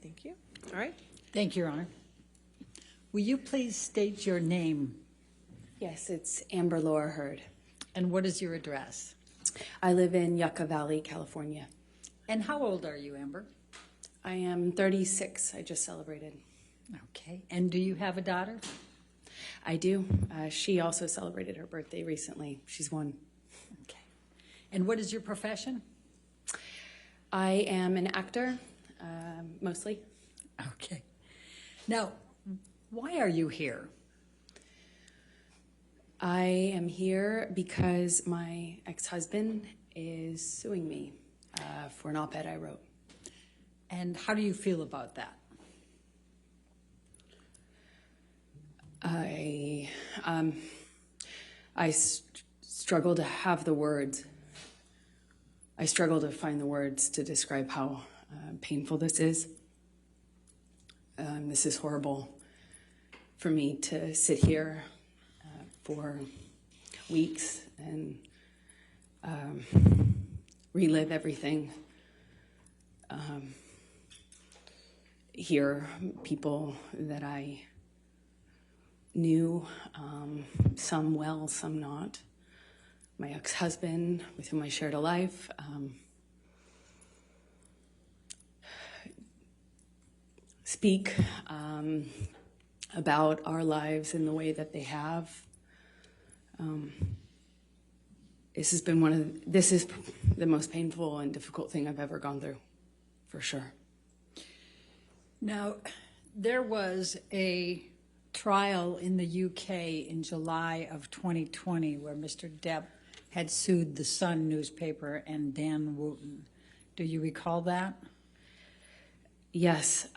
thank you. All right. Thank you, Your Honor. Will you please state your name? Yes, it's Amber Laura Hurd. And what is your address? I live in Yucca Valley, California. And how old are you, Amber? I am 36. I just celebrated. Okay. And do you have a daughter? I do. She also celebrated her birthday recently. She's 1. Okay. And what is your profession? I am an actor, mostly. Okay. Now, why are you here? I am here because my ex-husband is suing me for an op-ed I wrote. And how do you feel about that? I struggle to have the words. I struggle to find the words to describe how painful this is. This is horrible for me to sit here for weeks and relive everything. Hear people that I knew, some well, some not. My ex-husband, with whom I shared a life, speak about our lives in the way that they have. This is the most painful and difficult thing I've ever gone through, for sure. Now, there was a trial in the UK in July of 2020 where Mr. Depp had sued the Sun newspaper and Dan Wooten. Do you recall that? Yes.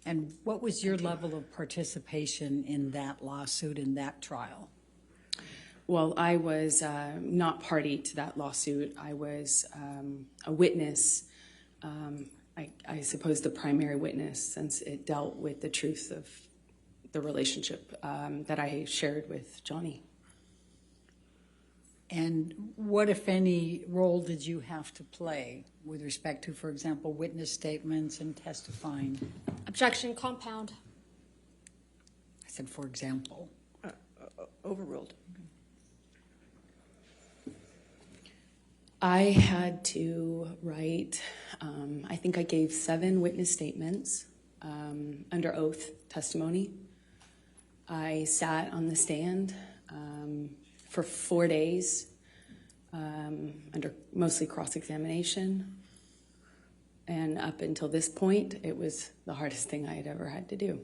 And what was your level of participation in that lawsuit, in that trial? Well, I was not party to that lawsuit. I was a witness, I suppose the primary witness, since it dealt with the truth of the relationship that I shared with Johnny. And what, if any, role did you have to play with respect to, for example, witness statements and testifying? Objection, compound. I said, for example. Overruled. I had to write, I think I gave 7 witness statements under oath testimony. I sat on the stand for 4 days under mostly cross-examination. And up until this point, it was the hardest thing I had ever had to do.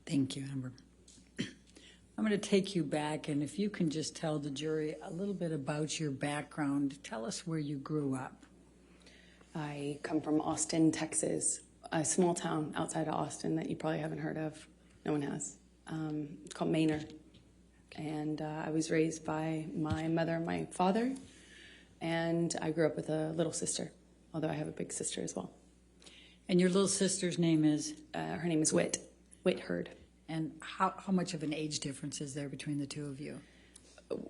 Thank you, Amber. I'm going to take you back, and if you can just tell the jury a little bit about your background. Tell us where you grew up. I come from Austin, Texas, a small town outside of Austin that you probably haven't heard of. No one has. It's called Manor. And I was raised by my mother and my father, and I grew up with a little sister, although I have a big sister as well. And your little sister's name is? Her name is Whit Hurd. And how much of an age difference is there between the two of you?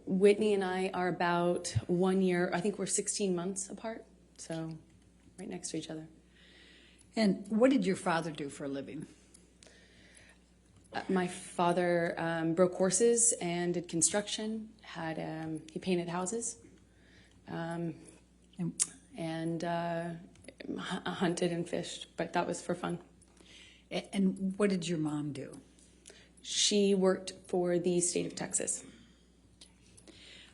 Whitney and I are about 1 year, I think we're 16 months apart, so right next to each other. And what did your father do for a living? My father broke horses and did construction. He painted houses, and hunted and fished, but that was for fun. And what did your mom do? She worked for the state of Texas.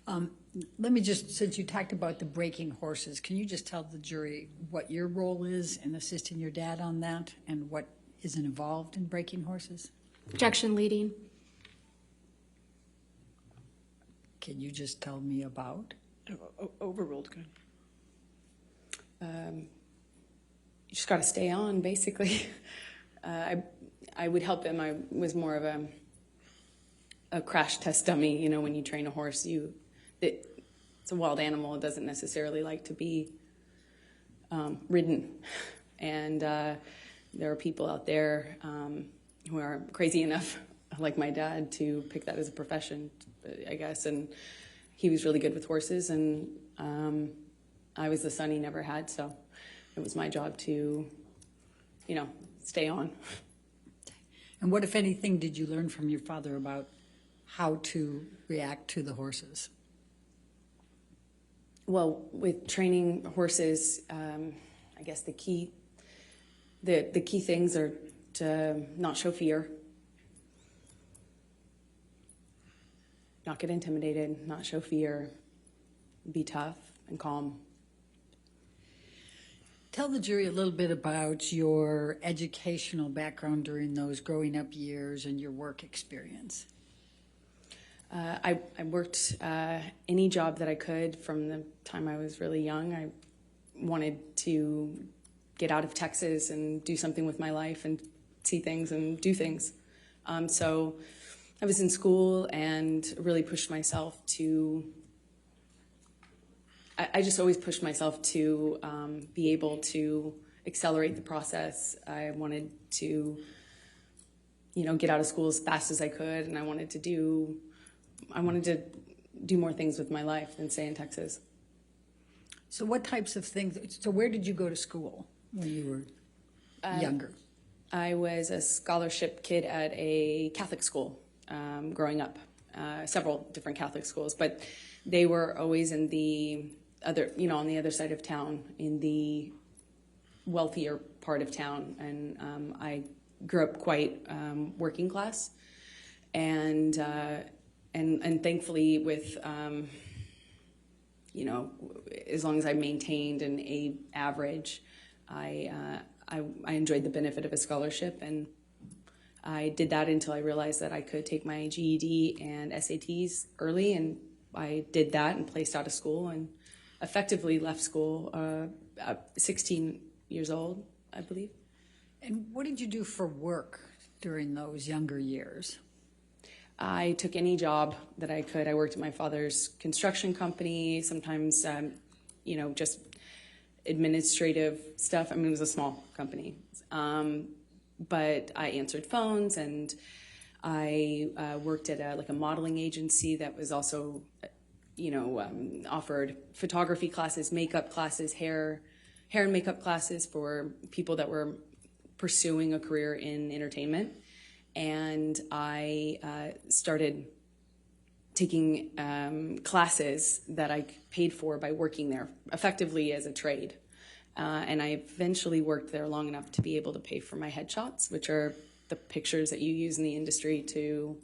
Let me just, since you talked about the breaking horses, can you just tell the jury what your role is in assisting your dad on that and what is involved in breaking horses? Objection, leading. Can you just tell me about? Overruled, good. You just got to stay on, basically. I would help him. I was more of a crash test dummy. You know, when you train a horse, it's a wild animal. It doesn't necessarily like to be ridden. And there are people out there who are crazy enough, like my dad, to pick that as a profession, I guess. And he was really good with horses, and I was the son he never had, so it was my job to, stay on. And what, if anything, did you learn from your father about how to react to the horses? Well, with training horses, I guess the key things are to not show fear, not get intimidated, not show fear, be tough and calm. Tell the jury a little bit about your educational background during those growing up years and your work experience. I worked any job that I could from the time I was really young. I wanted to get out of Texas and do something with my life and see things and do things. So I was in school and really pushed myself to, I just always pushed myself to be able to accelerate the process. I wanted to, get out of school as fast as I could, and I wanted to do more things with my life than stay in Texas. So what types of things, so where did you go to school when you were younger? I was a scholarship kid at a Catholic school growing up, several different Catholic schools, but they were always in the other, on the other side of town, in the wealthier part of town. And I grew up quite working class, and thankfully with, as long as I maintained an A average, I enjoyed the benefit of a scholarship, and I did that until I realized that I could take my GED and SATs early, and I did that and placed out of school and effectively left school at 16 years old, I believe. And what did you do for work during those younger years? I took any job that I could. I worked at my father's construction company, sometimes, just administrative stuff. I mean, it was a small company. But I answered phones, and I worked at a modeling agency that was also, offered photography classes, makeup classes, hair and makeup classes for people that were pursuing a career in entertainment. And I started taking classes that I paid for by working there, effectively as a trade. And I eventually worked there long enough to be able to pay for my headshots, which are the pictures that you use in the industry to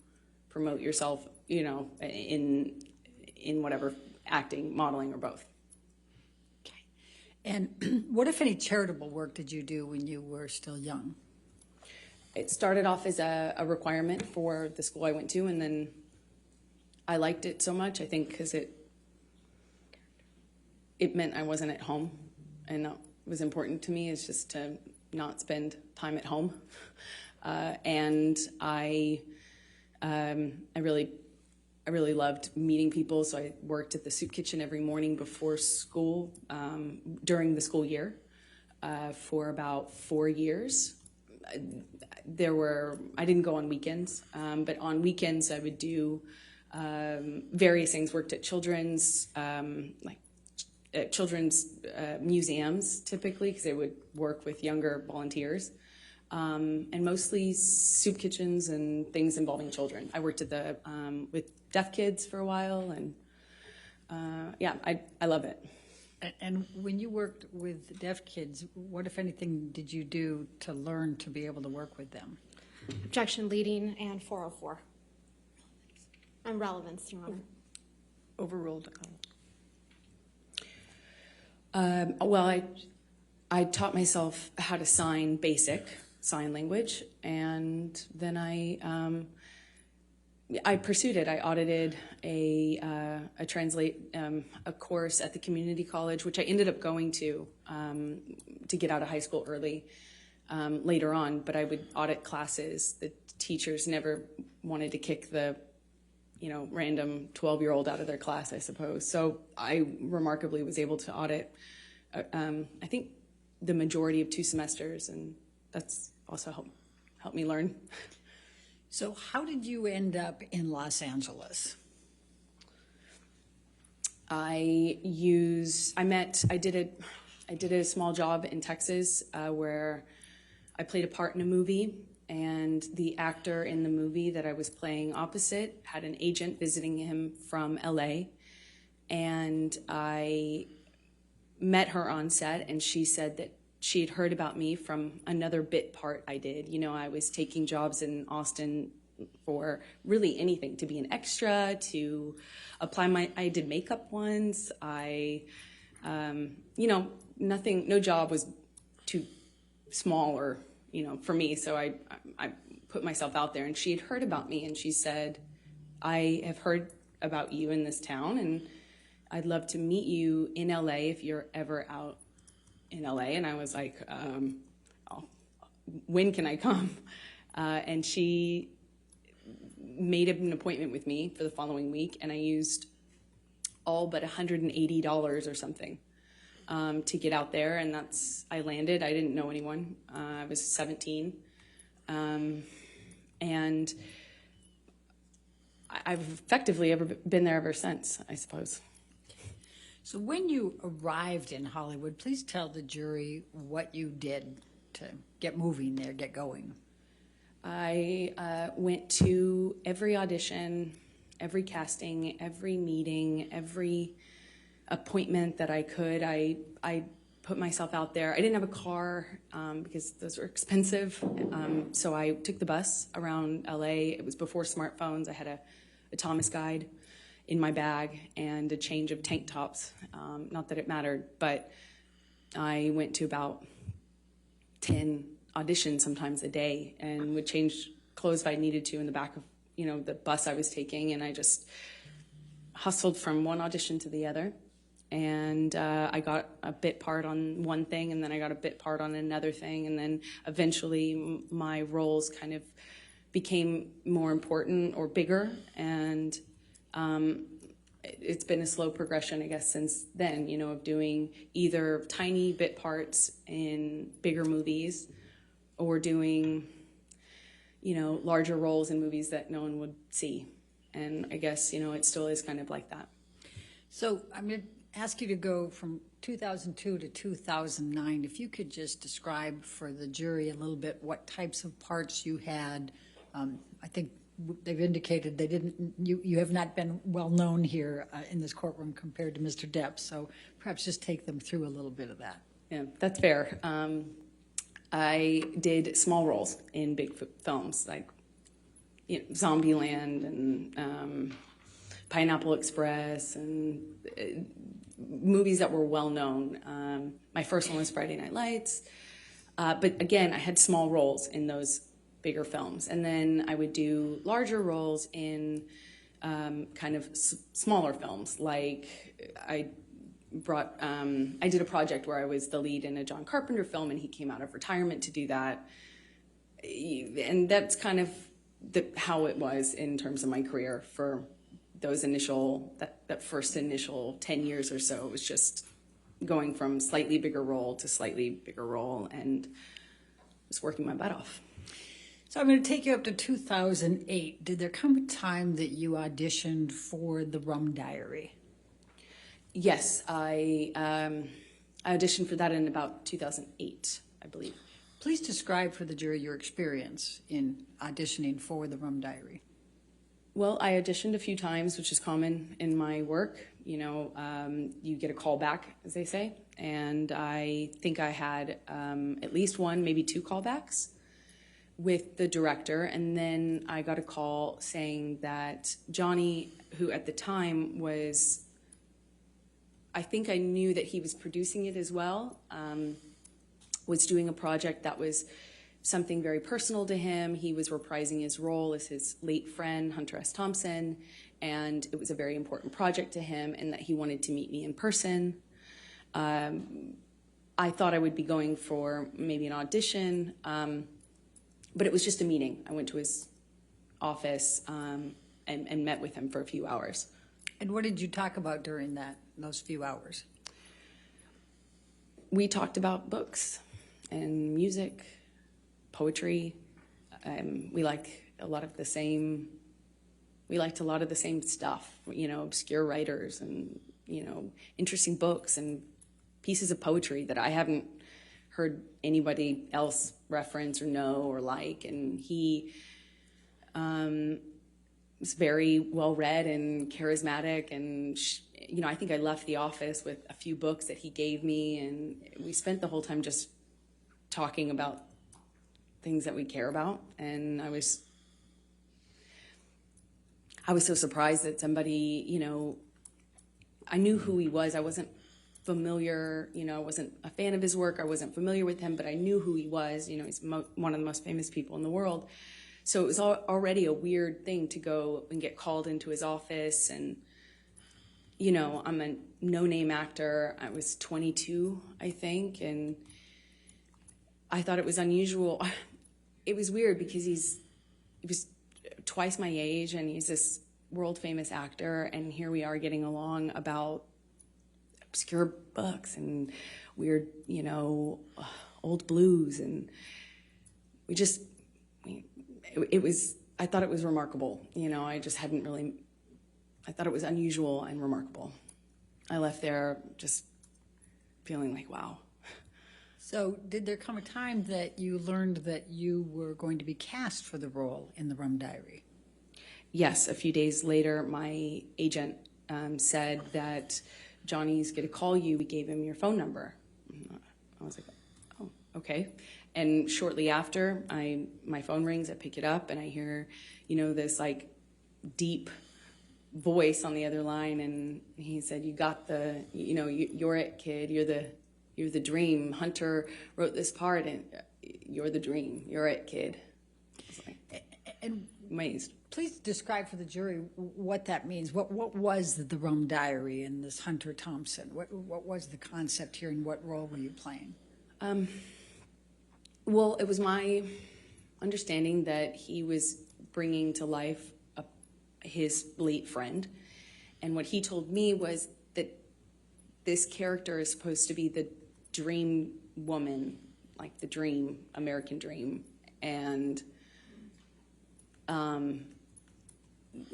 promote yourself, in whatever, acting, modeling, or both. Okay. And what, if any, charitable work did you do when you were still young? It started off as a requirement for the school I went to, and then I liked it so much, I think, because it meant I wasn't at home. And that was important to me, is just to not spend time at home. And I really loved meeting people, so I worked at the soup kitchen every morning before school, during the school year, for about 4 years. I didn't go on weekends, but on weekends I would do various things. Worked at children's museums, typically, because they would work with younger volunteers, and mostly soup kitchens and things involving children. I worked at with deaf kids for a while, and I love it. And when you worked with deaf kids, what, if anything, did you do to learn to be able to work with them? Objection leading and 404. And relevance, Your Honor. Overruled. Well, I taught myself how to sign basic sign language, and then I pursued it. I audited a course at the community college, which I ended up going to get out of high school early later on. But I would audit classes. The teachers never wanted to kick the random 12-year-old out of their class, I suppose. So I remarkably was able to audit, I think, the majority of 2 semesters, and that's also helped me learn. So how did you end up in Los Angeles? I did a small job in Texas where I played a part in a movie, and the actor in the movie that I was playing opposite had an agent visiting him from LA, and I met her on set, and she said that she had heard about me from another bit part I did. You know, I was taking jobs in Austin for really anything, to be an extra, to I did makeup once. No job was too small or, for me. So I put myself out there, and she had heard about me, and she said, I have heard about you in this town, and I'd love to meet you in LA if you're ever out in LA. And I was like, when can I come? And she made an appointment with me for the following week, and I used all but $180 or something to get out there, and I landed. I didn't know anyone. I was 17, and I've effectively been there ever since, I suppose. So when you arrived in Hollywood, please tell the jury what you did to get moving there, get going. I went to every audition, every casting, every meeting, every appointment that I could. I put myself out there. I didn't have a car because those were expensive, so I took the bus around LA. It was before smartphones. I had a Thomas guide in my bag and a change of tank tops. Not that it mattered, but I went to about 10 auditions sometimes a day, and would change clothes if I needed to in the back of the bus I was taking, and I just hustled from one audition to the other. And I got a bit part on one thing, and then I got a bit part on another thing, and then eventually my roles kind of became more important or bigger, and it's been a slow progression, I guess, since then, of doing either tiny bit parts in bigger movies or doing, larger roles in movies that no one would see. And I guess, it still is kind of like that. So I'm going to ask you to go from 2002 to 2009. If you could just describe for the jury a little bit what types of parts you had. I think they've indicated you have not been well known here in this courtroom compared to Mr. Depp. So perhaps just take them through a little bit of that. Yeah, that's fair. I did small roles in big films like Zombieland and Pineapple Express, and movies that were well known. My first one was Friday Night Lights, but again, I had small roles in those bigger films, and then I would do larger roles in kind of smaller films. Like I did a project where I was the lead in a John Carpenter film, and he came out of retirement to do that. And that's kind of how it was in terms of my career for those that first initial 10 years or so. It was just going from slightly bigger role to slightly bigger role, and just working my butt off. So I'm going to take you up to 2008. Did there come a time that you auditioned for the Rum Diary? Yes, I auditioned for that in about 2008, I believe. Please describe for the jury your experience in auditioning for the Rum Diary. Well, I auditioned a few times, which is common in my work. You get a call back, as they say, and I think I had at least one, maybe two callbacks with the director, and then I got a call saying that Johnny, who at the time was, I think I knew that he was producing it as well, was doing a project that was something very personal to him. He was reprising his role as his late friend, Hunter S. Thompson, and it was a very important project to him, and that he wanted to meet me in person. I thought I would be going for maybe an audition, but it was just a meeting. I went to his office and met with him for a few hours. And what did you talk about during those few hours? We talked about books and music, poetry. We liked a lot of the same stuff, obscure writers and, interesting books and pieces of poetry that I haven't heard anybody else reference or know or like. And he was very well read and charismatic. And, I think I left the office with a few books that he gave me. And we spent the whole time just talking about things that we care about. And I was so surprised that somebody, I knew who he was. I wasn't familiar, I wasn't a fan of his work. I wasn't familiar with him, but I knew who he was. He's one of the most famous people in the world. So it was already a weird thing to go and get called into his office. And, I'm a no-name actor. I was 22, I think. And I thought it was unusual. It was weird because he was twice my age and he's this world-famous actor. And here we are getting along about obscure books and weird, old blues. And I thought it was remarkable. I thought it was unusual and remarkable. I left there just feeling like, wow. So did there come a time that you learned that you were going to be cast for the role in the Rum Diary? Yes, a few days later, my agent said that Johnny's going to call you. We gave him your phone number. I was like, oh, okay. And shortly after, my phone rings, I pick it up, and I hear, this like deep voice on the other line, and he said, "You got the, you're it, kid. You're the dream. Hunter wrote this part, and you're the dream. You're it, kid." I was like, and amazed. Please describe for the jury what that means. What was the Rum Diary and this Hunter Thompson? What was the concept here, and what role were you playing? Well, it was my understanding that he was bringing to life his late friend. And what he told me was that this character is supposed to be the dream woman, like the dream, American dream. And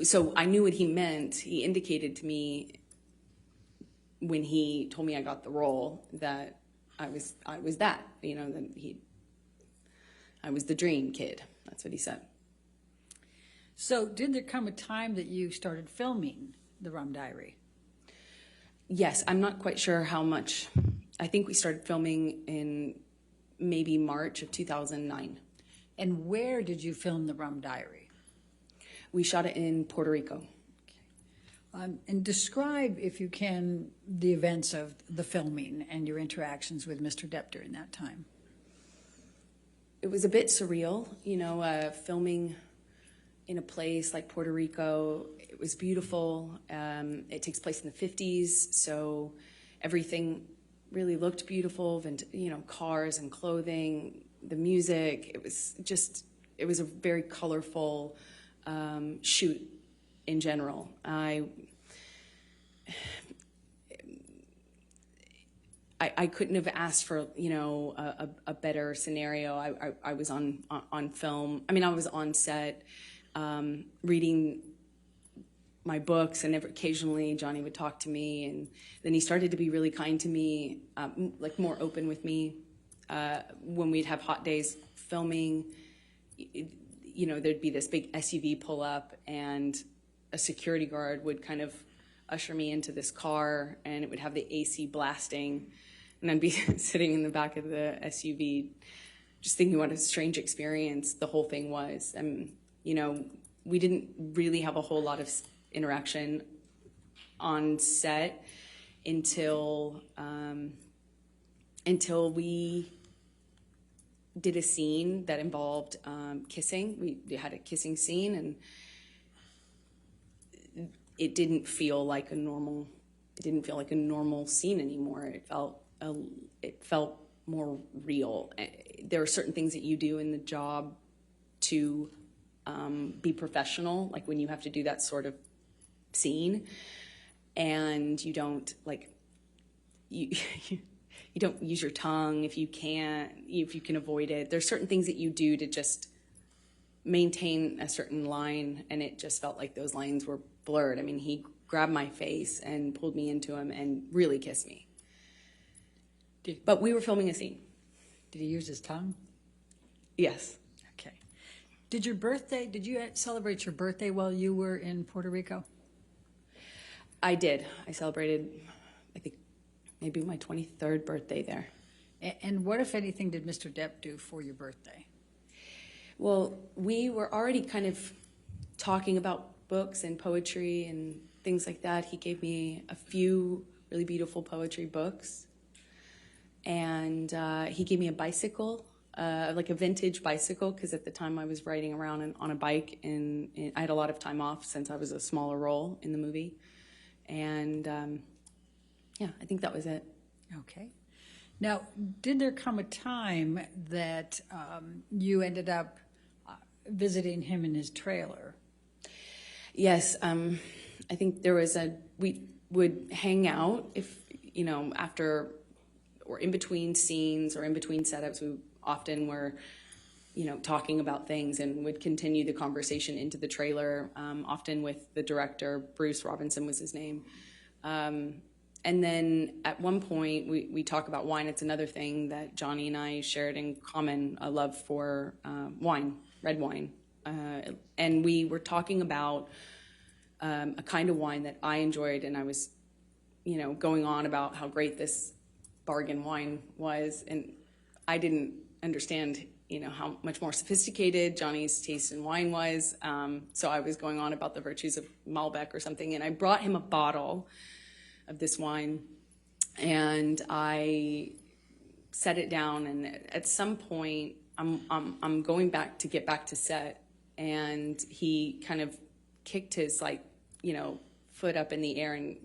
so I knew what he meant. He indicated to me when he told me I got the role that I was that, that I was the dream kid. That's what he said. So did there come a time that you started filming the Rum Diary? Yes, I'm not quite sure how much. I think we started filming in maybe March of 2009. And where did you film the Rum Diary? We shot it in Puerto Rico. And describe, if you can, the events of the filming and your interactions with Mr. Depp during that time. It was a bit surreal, filming in a place like Puerto Rico. It was beautiful. It takes place in the 50s, so everything really looked beautiful, cars and clothing, the music. It was a very colorful shoot in general. I couldn't have asked for, a better scenario. I was on film. I was on set, reading my books, and occasionally Johnny would talk to me, and then he started to be really kind to me, like more open with me. When we'd have hot days filming, there'd be this big SUV pull up, and a security guard would kind of usher me into this car, and it would have the AC blasting, and I'd be sitting in the back of the SUV just thinking what a strange experience the whole thing was. And, we didn't really have a whole lot of interaction on set until we did a scene that involved kissing. We had a kissing scene, and it didn't feel like a normal scene anymore. It felt more real. There are certain things that you do in the job to be professional, like when you have to do that sort of scene, and you don't you don't use your tongue if you can avoid it. There's certain things that you do to just maintain a certain line, and it just felt like those lines were blurred. I mean, he grabbed my face and pulled me into him and really kissed me. But we were filming a scene. Did he use his tongue? Yes. Okay. Did you celebrate your birthday while you were in Puerto Rico? I did. I celebrated, I think, maybe my 23rd birthday there. And what, if anything, did Mr. Depp do for your birthday? Well, we were already kind of talking about books and poetry and things like that. He gave me a few really beautiful poetry books. And he gave me a bicycle, like a vintage bicycle, because at the time I was riding around on a bike, and I had a lot of time off since I was a smaller role in the movie. And yeah, I think that was it. Okay. Now, did there come a time that you ended up visiting him in his trailer? Yes, I think there was we would hang out if, after or in between scenes or in between setups. We often were, talking about things and would continue the conversation into the trailer, often with the director. Bruce Robinson was his name. And then at one point, we talk about wine. It's another thing that Johnny and I shared in common, a love for wine, red wine. And we were talking about a kind of wine that I enjoyed, and I was, going on about how great this bargain wine was. And I didn't understand, how much more sophisticated Johnny's taste in wine was. So I was going on about the virtues of Malbec or something, and I brought him a bottle of this wine, and I set it down. And at some point, I'm going back to get back to set, and he kind of kicked his foot up in the air and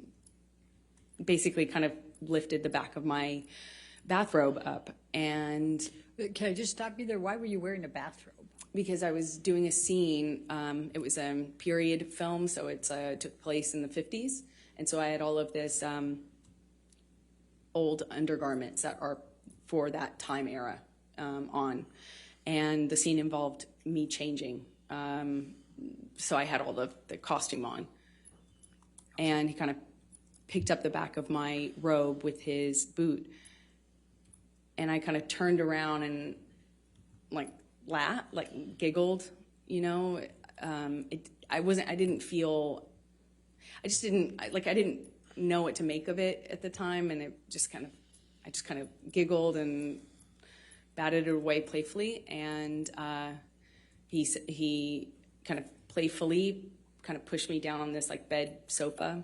basically kind of lifted the back of my bathrobe up. And Can I just stop you there? Why were you wearing a bathrobe? because I was doing a scene, it was a period film, so it took place in the 50s. And so I had all of this old undergarments that are for that time era on. And the scene involved me changing. So I had all the costume on. And he kind of picked up the back of my robe with his boot. And I kind of turned around and laughed, giggled, I didn't know what to make of it at the time. And I just kind of giggled and batted it away playfully. And he kind of playfully kind of pushed me down on this bed sofa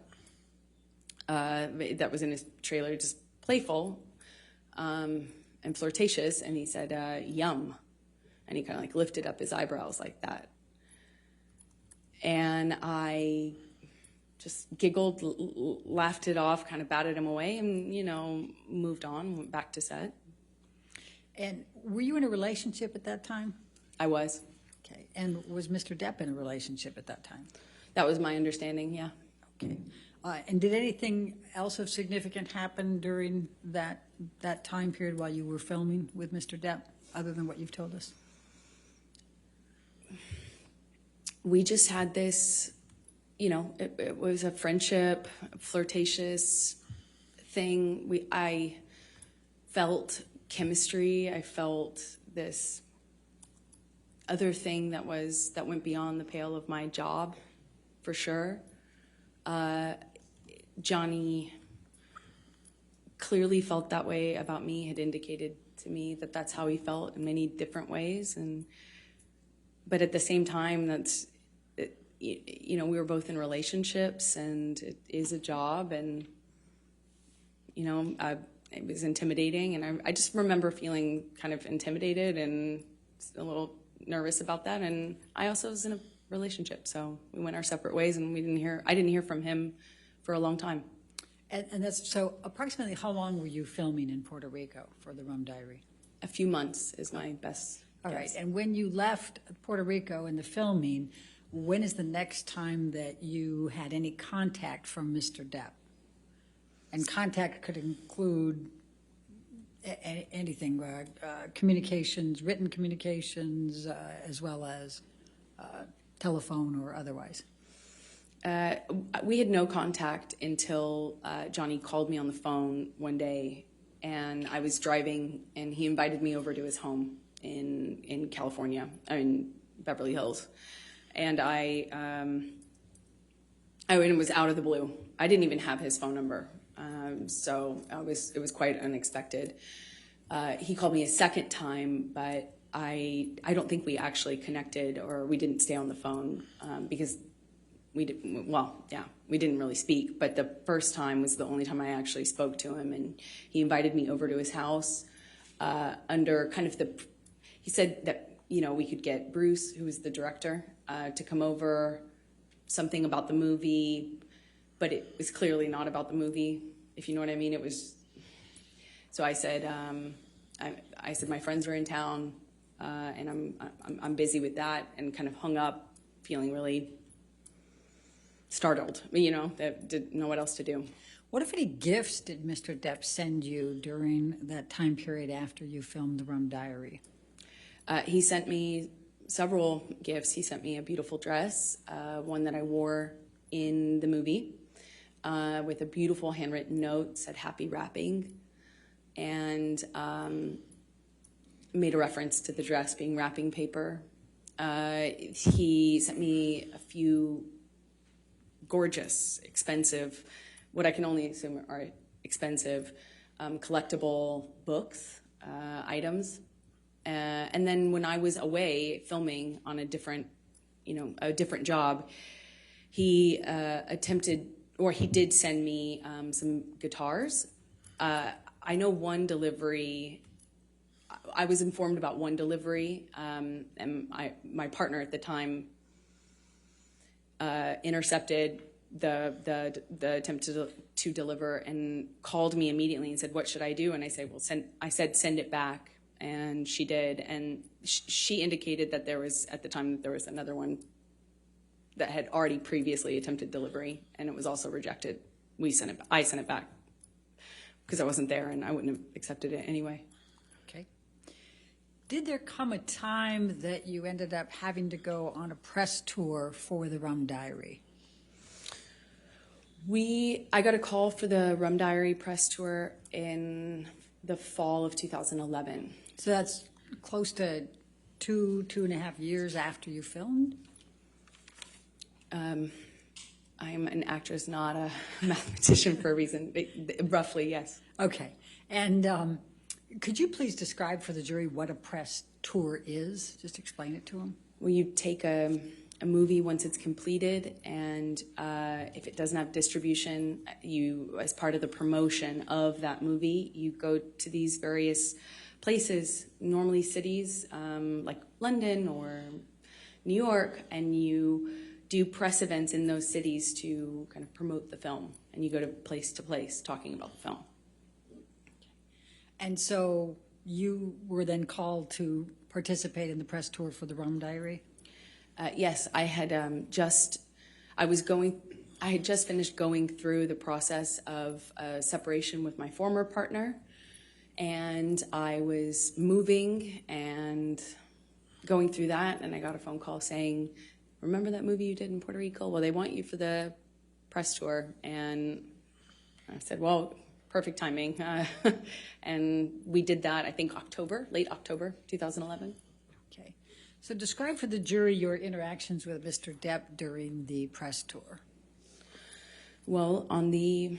that was in his trailer, just playful and flirtatious. And he said, "Yum." And he kind of lifted up his eyebrows like that. And I just giggled, laughed it off, kind of batted him away, and, moved on, went back to set. And were you in a relationship at that time? I was. Okay. And was Mr. Depp in a relationship at that time? That was my understanding, yeah. Okay. And did anything else of significant happen during that time period while you were filming with Mr. Depp, other than what you've told us? We just had this, it was a friendship, a flirtatious thing. I felt chemistry. I felt this other thing that went beyond the pale of my job, for sure. Johnny clearly felt that way about me, had indicated to me that that's how he felt in many different ways. But at the same time, we were both in relationships, and it is a job, and, it was intimidating. And I just remember feeling kind of intimidated and a little nervous about that. And I also was in a relationship, so we went our separate ways, and I didn't hear from him for a long time. And that's so. Approximately how long were you filming in Puerto Rico for the Rum Diary? A few months is my best All right. guess. And when you left Puerto Rico in the filming, when is the next time that you had any contact from Mr. Depp? And contact could include anything, communications, written communications, as well as telephone or otherwise. We had no contact until Johnny called me on the phone one day, and I was driving, and he invited me over to his home in California, in Beverly Hills, and it was out of the blue. I didn't even have his phone number, so it was quite unexpected. He called me a second time, but I don't think we actually connected, or we didn't stay on the phone because we didn't really speak. But the first time was the only time I actually spoke to him, and he invited me over to his house under kind of he said that, we could get Bruce, who was the director, to come over, something about the movie, but it was clearly not about the movie, if you know what I mean. It was, so I said, I said my friends are in town, and I'm busy with that, and kind of hung up, feeling really startled, that didn't know what else to do. What, if any, gifts did Mr. Depp send you during that time period after you filmed the Rum Diary? He sent me several gifts. He sent me a beautiful dress, one that I wore in the movie, with a beautiful handwritten note, said happy wrapping, and made a reference to the dress being wrapping paper. He sent me a few gorgeous, expensive, what I can only assume are expensive, collectible books, items. And then when I was away filming on a different job, he he did send me some guitars. I know one delivery, I was informed about one delivery, and my partner at the time intercepted the attempt to deliver and called me immediately and said, "What should I do?" And I said, "Send it back." And she did, and she indicated that there was another one that had already previously attempted delivery, and it was also rejected. I sent it back because I wasn't there, and I wouldn't have accepted it anyway. Okay. Did there come a time that you ended up having to go on a press tour for the Rum Diary? I got a call for the Rum Diary press tour in the fall of 2011. So that's close to 2.5 years after you filmed? I'm an actress, not a mathematician for a reason. Roughly, yes. Okay. And could you please describe for the jury what a press tour is? Just explain it to them. Well, you take a movie once it's completed, and if it doesn't have distribution, as part of the promotion of that movie, you go to these various places, normally cities like London or New York, and you do press events in those cities to kind of promote the film, and you go to place talking about the film. And so you were then called to participate in the press tour for the Rum Diary? Yes, I had just finished going through the process of separation with my former partner, and I was moving and going through that, and I got a phone call saying, "Remember that movie you did in Puerto Rico? Well, they want you for the press tour." And I said, well, perfect timing. And we did that, I think late October 2011. Okay. So describe for the jury your interactions with Mr. Depp during the press tour. Well, on the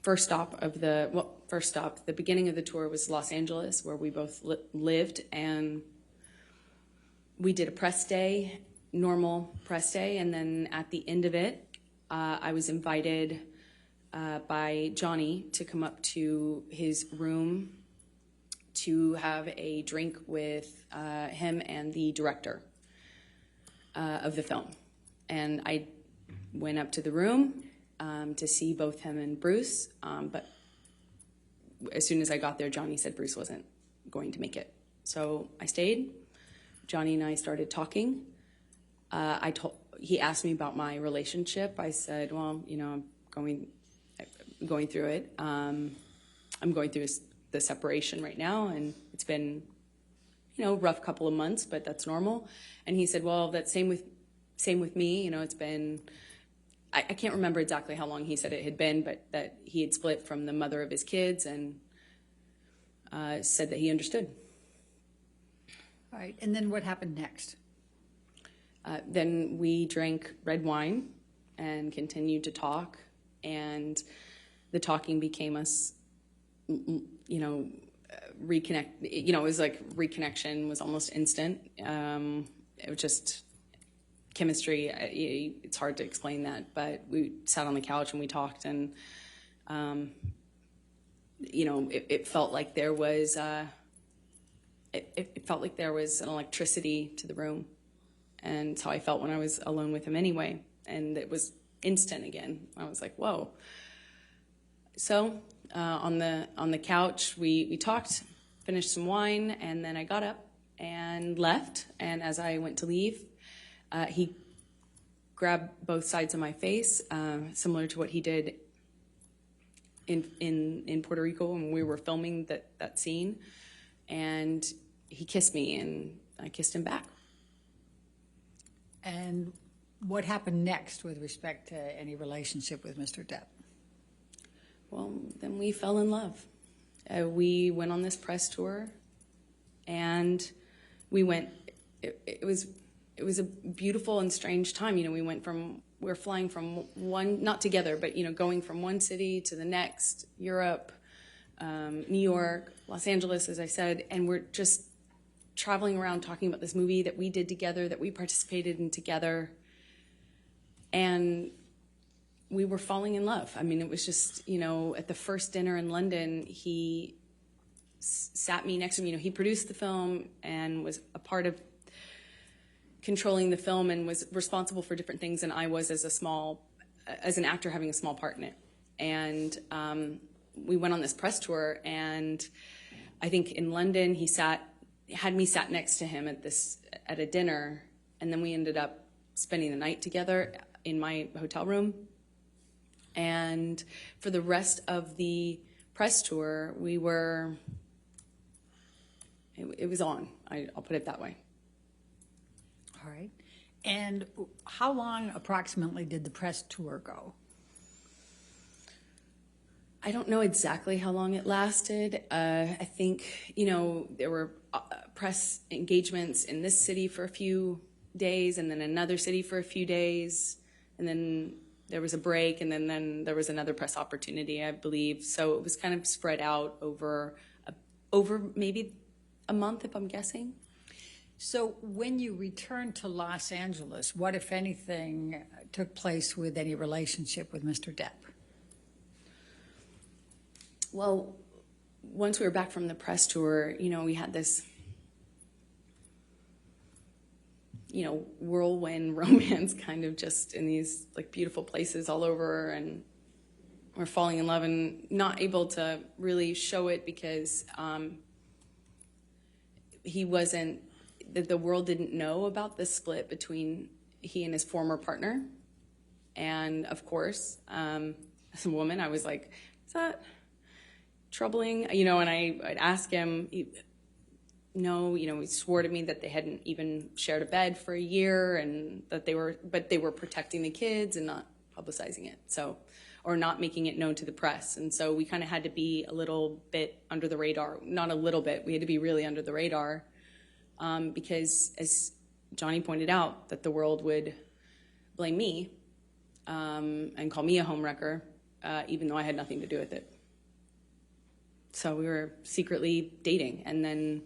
the beginning of the tour was Los Angeles, where we both lived, and we did a press day, normal press day, and then at the end of it, I was invited by Johnny to come up to his room to have a drink with him and the director of the film. And I went up to the room to see both him and Bruce, but as soon as I got there, Johnny said Bruce wasn't going to make it. So I stayed. Johnny and I started talking. He asked me about my relationship. I said, well, I'm going through it. I'm going through the separation right now, and it's been, rough couple of months, but that's normal. And he said, well, that's same with me. It's been I can't remember exactly how long he said it had been, but that he had split from the mother of his kids, and said that he understood. All right, and then what happened next? Then we drank red wine and continued to talk, and the talking became us, reconnect. It was like reconnection was almost instant. It was just chemistry. It's hard to explain that, but we sat on the couch and we talked, and it felt like there was it felt like there was an electricity to the room, and it's how I felt when I was alone with him anyway. And it was instant again. I was like, whoa. So on the couch, we talked, finished some wine, and then I got up and left. And as I went to leave, he grabbed both sides of my face, similar to what he did in Puerto Rico when we were filming that scene. And he kissed me, and I kissed him back. And what happened next with respect to any relationship with Mr. Depp? Well, then we fell in love. We went on this press tour, and we went. It was a beautiful and strange time. We were flying from one, not together, but going from one city to the next, Europe, New York, Los Angeles, as I said, and we're just traveling around talking about this movie that we did together, that we participated in together, and we were falling in love. I mean, it was just, at the first dinner in London, he sat me next to me. He produced the film and was a part of controlling the film and was responsible for different things than I was as an actor having a small part in it. And we went on this press tour, and I think in London he had me sat next to him at a dinner, and then we ended up spending the night together in my hotel room. And for the rest of the press tour, it was on. I'll put it that way. All right. And how long approximately did the press tour go? I don't know exactly how long it lasted. I think, there were press engagements in this city for a few days, and then another city for a few days, and then there was a break, and then there was another press opportunity, I believe. So it was kind of spread out over maybe a month, if I'm guessing. So when you returned to Los Angeles, what, if anything, took place with any relationship with Mr. Depp? Well, once we were back from the press tour, we had this, whirlwind romance kind of just in these beautiful places all over, and we're falling in love and not able to really show it because the world didn't know about the split between he and his former partner. And of course, as a woman, I was like, is that troubling? And I'd ask him, no, he swore to me that they hadn't even shared a bed for a year, and that they were protecting the kids and not publicizing it. Or not making it known to the press. And so we kind of had to be a little bit under the radar. Not a little bit, we had to be really under the radar. Because as Johnny pointed out, that the world would blame me and call me a homewrecker, even though I had nothing to do with it. So we were secretly dating, and then,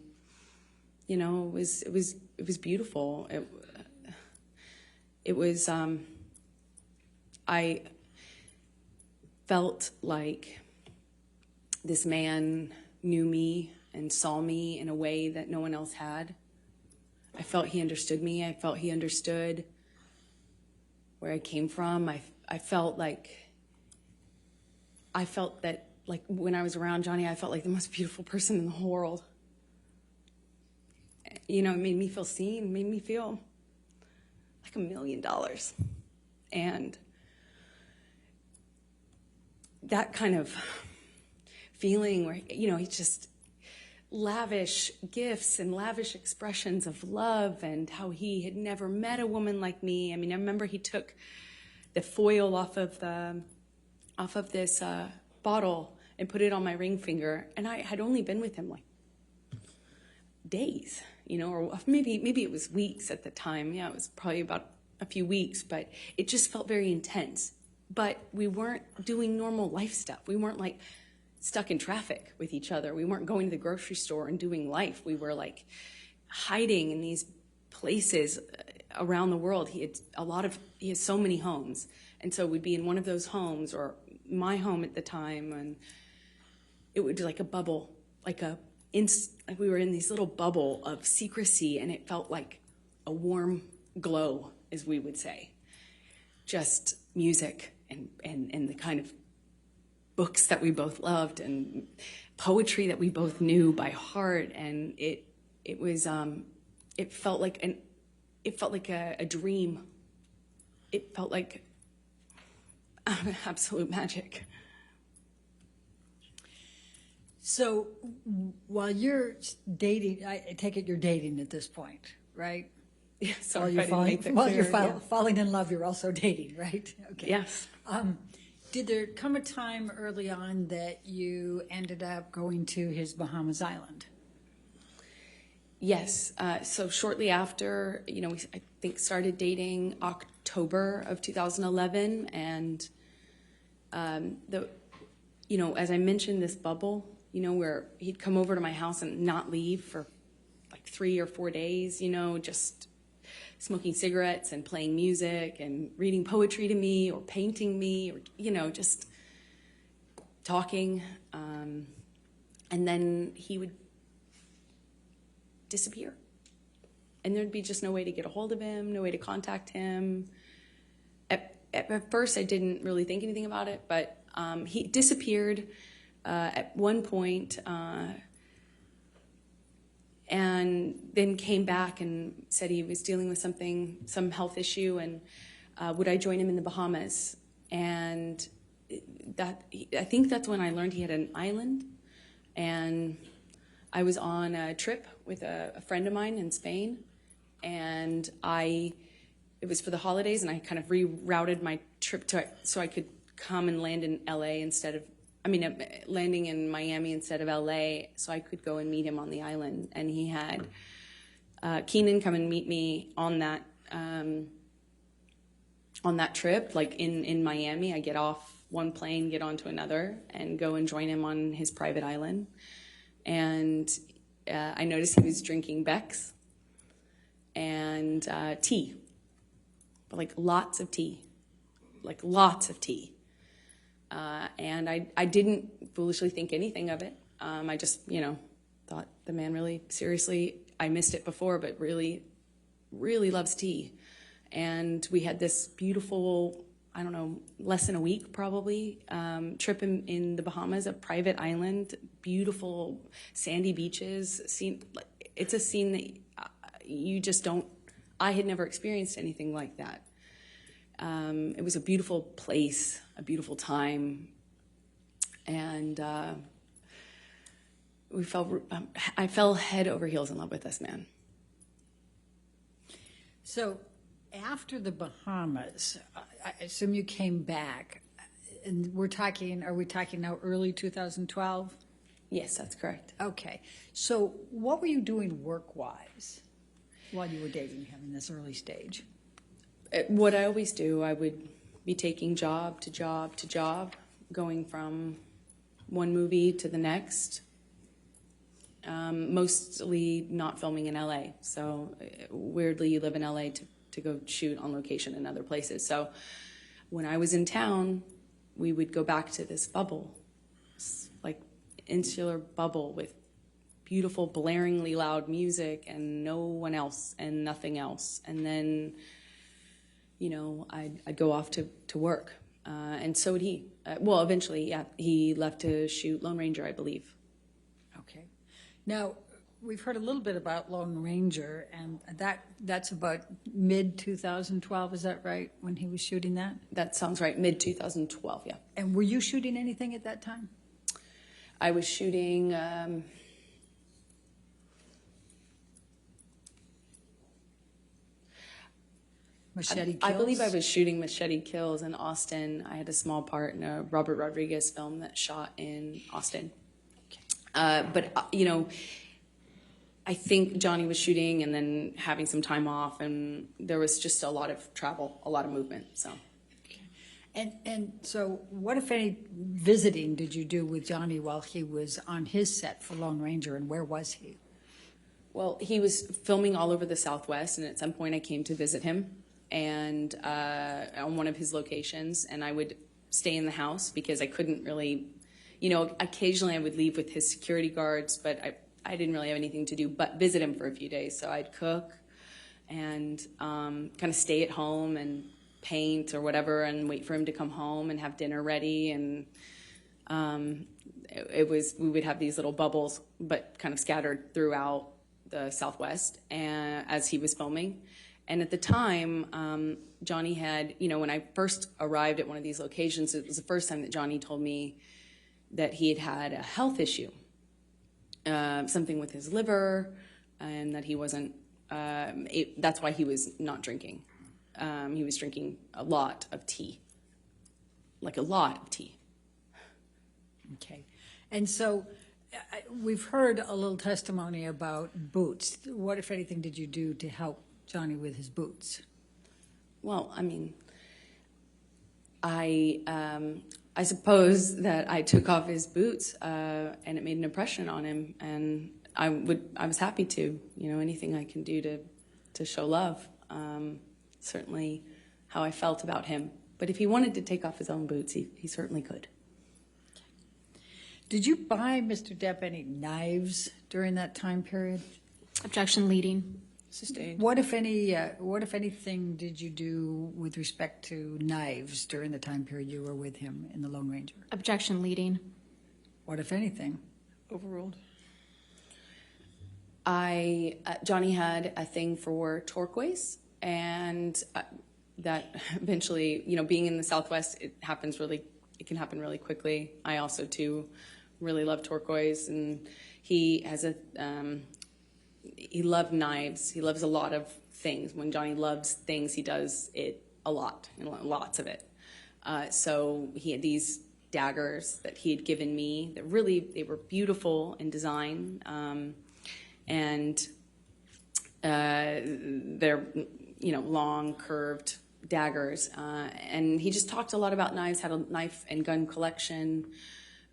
it was beautiful. It was, I felt like this man knew me and saw me in a way that no one else had. I felt he understood me. I felt he understood where I came from. I felt that when I was around Johnny, I felt like the most beautiful person in the whole world. It made me feel seen, made me feel like $1 million. And that kind of feeling where, he just lavish gifts and lavish expressions of love, and how he had never met a woman like me. I mean, I remember he took the foil off of this bottle and put it on my ring finger. And I had only been with him like days, you know, or maybe it was weeks at the time. Yeah, it was probably about a few weeks, but it just felt very intense. But we weren't doing normal life stuff. We weren't like stuck in traffic with each other. We weren't going to the grocery store and doing life. We were like hiding in these places around the world. He has so many homes. And so we'd be in one of those homes, or my home at the time, and it would be like a bubble, like we were in this little bubble of secrecy, and it felt like a warm glow, as we would say. Just music and the kind of books that we both loved and poetry that we both knew by heart, and it felt like a dream. It felt like absolute magic. So while you're dating, I take it you're dating at this point, right? Yeah, While you're falling in love, you're also dating, right? Okay. Yes. Did there come a time early on that you ended up going to his Bahamas island? Yes. So shortly after, you know, I think started dating October of 2011, and you know, as I mentioned, this bubble, you know, where he'd come over to my house and not leave for like 3 or 4 days, you know, just smoking cigarettes and playing music and reading poetry to me or painting me, or, you know, just talking. And then he would disappear. And there'd be just no way to get a hold of him, no way to contact him. At first, I didn't really think anything about it, but he disappeared at one point, and then came back and said he was dealing with some health issue, and would I join him in the Bahamas? And I think that's when I learned he had an island, and I was on a trip with a friend of mine in Spain, and it was for the holidays, and I kind of rerouted my trip so I could come and land in LA landing in Miami instead of LA, so I could go and meet him on the island. And he had Keenan come and meet me on that trip, like in Miami. I get off one plane, get onto another, and go and join him on his private island. And I noticed he was drinking Beck's and tea, but like lots of tea. And I didn't foolishly think anything of it. I just, you know, thought the man really, seriously, I missed it before, but really, really loves tea. And we had this beautiful, I don't know, less than a week probably, trip in the Bahamas, a private island, beautiful sandy beaches. It's a scene that you just don't, I had never experienced anything like that. It was a beautiful place, a beautiful time, and I fell head over heels in love with this man. So after the Bahamas, I assume you came back, and are we talking now early 2012? Yes, that's correct. Okay. So what were you doing work-wise while you were dating him in this early stage? What I always do, I would be taking job to job to job, going from one movie to the next, mostly not filming in LA. So weirdly, you live in LA to go shoot on location in other places. So when I was in town, we would go back to this bubble, like insular bubble with beautiful, blaringly loud music and no one else and nothing else. And then, you know, I'd go off to work. And so would he. Eventually, yeah, he left to shoot Lone Ranger, I believe. Okay. Now, we've heard a little bit about Lone Ranger, and that's about mid-2012, is that right, when he was shooting that? That sounds right, mid-2012, yeah. And were you shooting anything at that time? I was shooting... Machete Kills? I believe I was shooting Machete Kills in Austin. I had a small part in a Robert Rodriguez film that shot in Austin. But I think Johnny was shooting and then having some time off, and there was just a lot of travel, a lot of movement. So, And so what, if any, visiting did you do with Johnny while he was on his set for Lone Ranger, and where was he? well, he was filming all over the Southwest, and at some point I came to visit him and on one of his locations, and I would stay in the house because I couldn't really, occasionally I would leave with his security guards, but I didn't really have anything to do but visit him for a few days. So I'd cook and kind of stay at home and paint or whatever and wait for him to come home and have dinner ready. And we would have these little bubbles, but kind of scattered throughout the Southwest as he was filming. And at the time, Johnny had, when I first arrived at one of these locations, it was the first time that Johnny told me that he had had a health issue, something with his liver, and that he wasn't, that's why he was not drinking. He was drinking a lot of tea, like a lot of tea. Okay. And so we've heard a little testimony about boots. What, if anything, did you do to help Johnny with his boots? Well, I mean, I suppose that I took off his boots, and it made an impression on him, and I was happy to, anything I can do to show love. Certainly how I felt about him. But if he wanted to take off his own boots, he certainly could. Did you buy Mr. Depp any knives during that time period? Objection leading. Sustained. What, if anything, did you do with respect to knives during the time period you were with him in the Lone Ranger? Objection leading. What, if anything? Overruled. Johnny had a thing for turquoise, and that eventually, being in the Southwest, it can happen really quickly. I also too really love turquoise, and he has he loved knives. He loves a lot of things. When Johnny loves things, he does it a lot, and lots of it. So he had these daggers that he had given me that they were beautiful in design. And they're, long, curved daggers. And he just talked a lot about knives, had a knife and gun collection,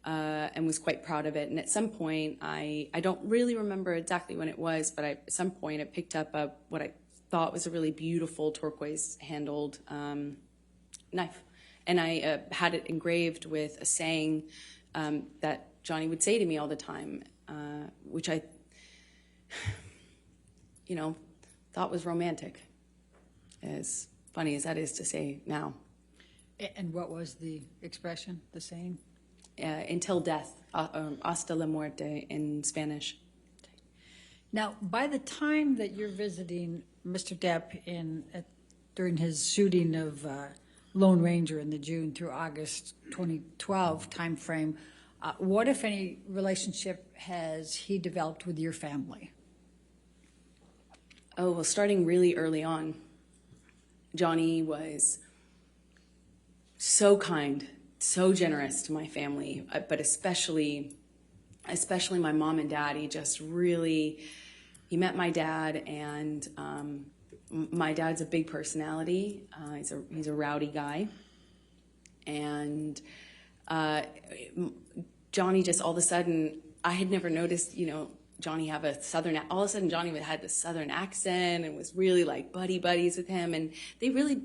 and was quite proud of it. And at some point, I don't really remember exactly when it was, but at some point I picked up what I thought was a really beautiful turquoise-handled knife. And I had it engraved with a saying that Johnny would say to me all the time, which I thought was romantic, as funny as that is to say now. And what was the expression, the saying? Until death, hasta la muerte in Spanish. Now, by the time that you're visiting Mr. Depp during his shooting of Lone Ranger in the June through August 2012 timeframe, what, if any, relationship has he developed with your family? Oh, well, starting really early on, Johnny was so kind, so generous to my family, but especially my mom and dad. He met my dad, and my dad's a big personality. He's a rowdy guy, and Johnny just all of a sudden, I had never noticed, Johnny have a southern, all of a sudden Johnny had this southern accent and was really like buddies with him, and they really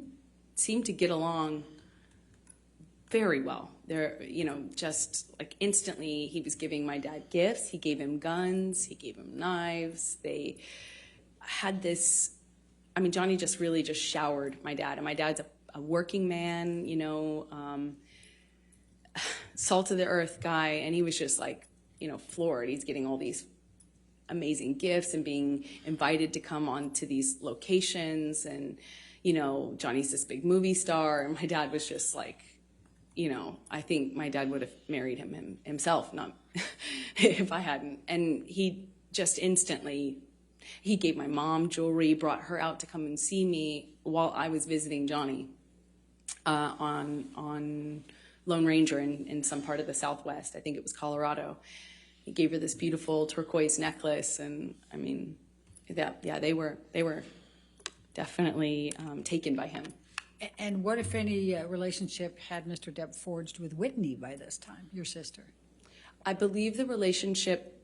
seemed to get along very well. They're, just like instantly he was giving my dad gifts. He gave him guns. He gave him knives. They had this, Johnny just really just showered my dad. And my dad's a working man, salt of the earth guy. And he was just like, floored. He's getting all these amazing gifts and being invited to come onto these locations. And, Johnny's this big movie star. And my dad was just like, I think my dad would have married him himself, not if I hadn't. And he just instantly He gave my mom jewelry, brought her out to come and see me while I was visiting Johnny on Lone Ranger in some part of the Southwest. I think it was Colorado. He gave her this beautiful turquoise necklace, and I mean, they were definitely taken by him. And what, if any, relationship had Mr. Depp forged with Whitney by this time, your sister? I believe the relationship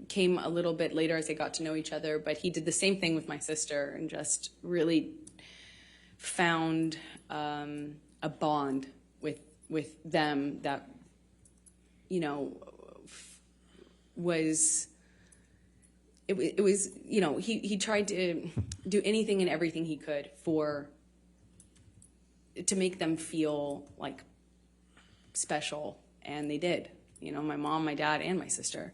came a little bit later as they got to know each other, but he did the same thing with my sister and just really found a bond with them that, you know, was it was, you know, he tried to do anything and everything he could to make them feel like special, and they did. You know, my mom, my dad, and my sister.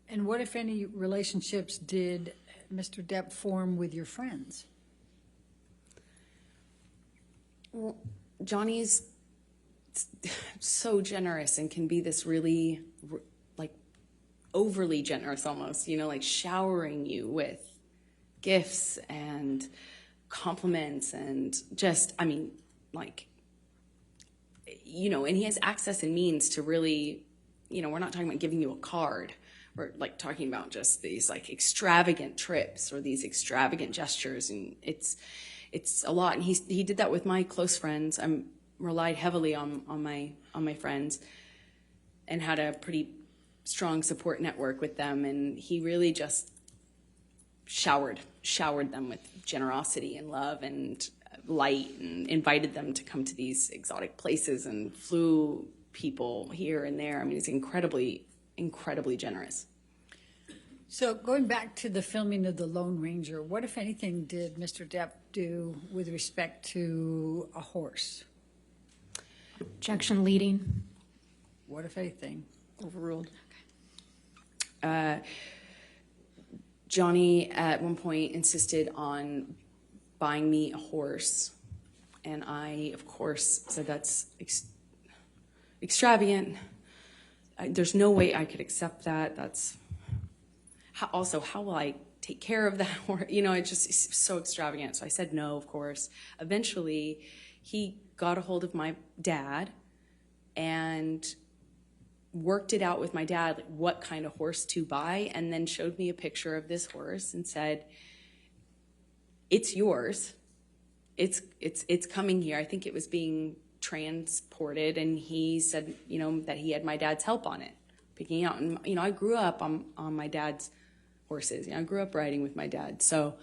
And what, if any, relationships did Mr. Depp form with your friends? Well, Johnny's so generous and can be this really, like, overly generous almost, you know, like showering you with gifts and compliments and just, I mean, like, you know, and he has access and means to really, you know, we're not talking about giving you a card. We're like talking about just these like extravagant trips or these extravagant gestures, and it's a lot. And he did that with my close friends. I relied heavily on my friends, and had a pretty strong support network with them. And he really just showered them with generosity and love and light, and invited them to come to these exotic places and flew people here and there. I mean, it's incredibly generous. So going back to the filming of The Lone Ranger, what, if anything, did Mr. Depp do with respect to a horse? Objection leading. What, if anything? Overruled. Johnny at one point insisted on buying me a horse, and I, of course, said that's extravagant. There's no way I could accept that. That's how will I take care of that horse? You know, it's so extravagant. So I said no, of course. Eventually, he got a hold of my dad and worked it out with my dad, like what kind of horse to buy, and then showed me a picture of this horse and said, "It's yours. It's coming here." I think it was being transported, and he said, you know, that he had my dad's help on it, picking out. And you know, I grew up on my dad's horses. You know, I grew up riding with my dad, so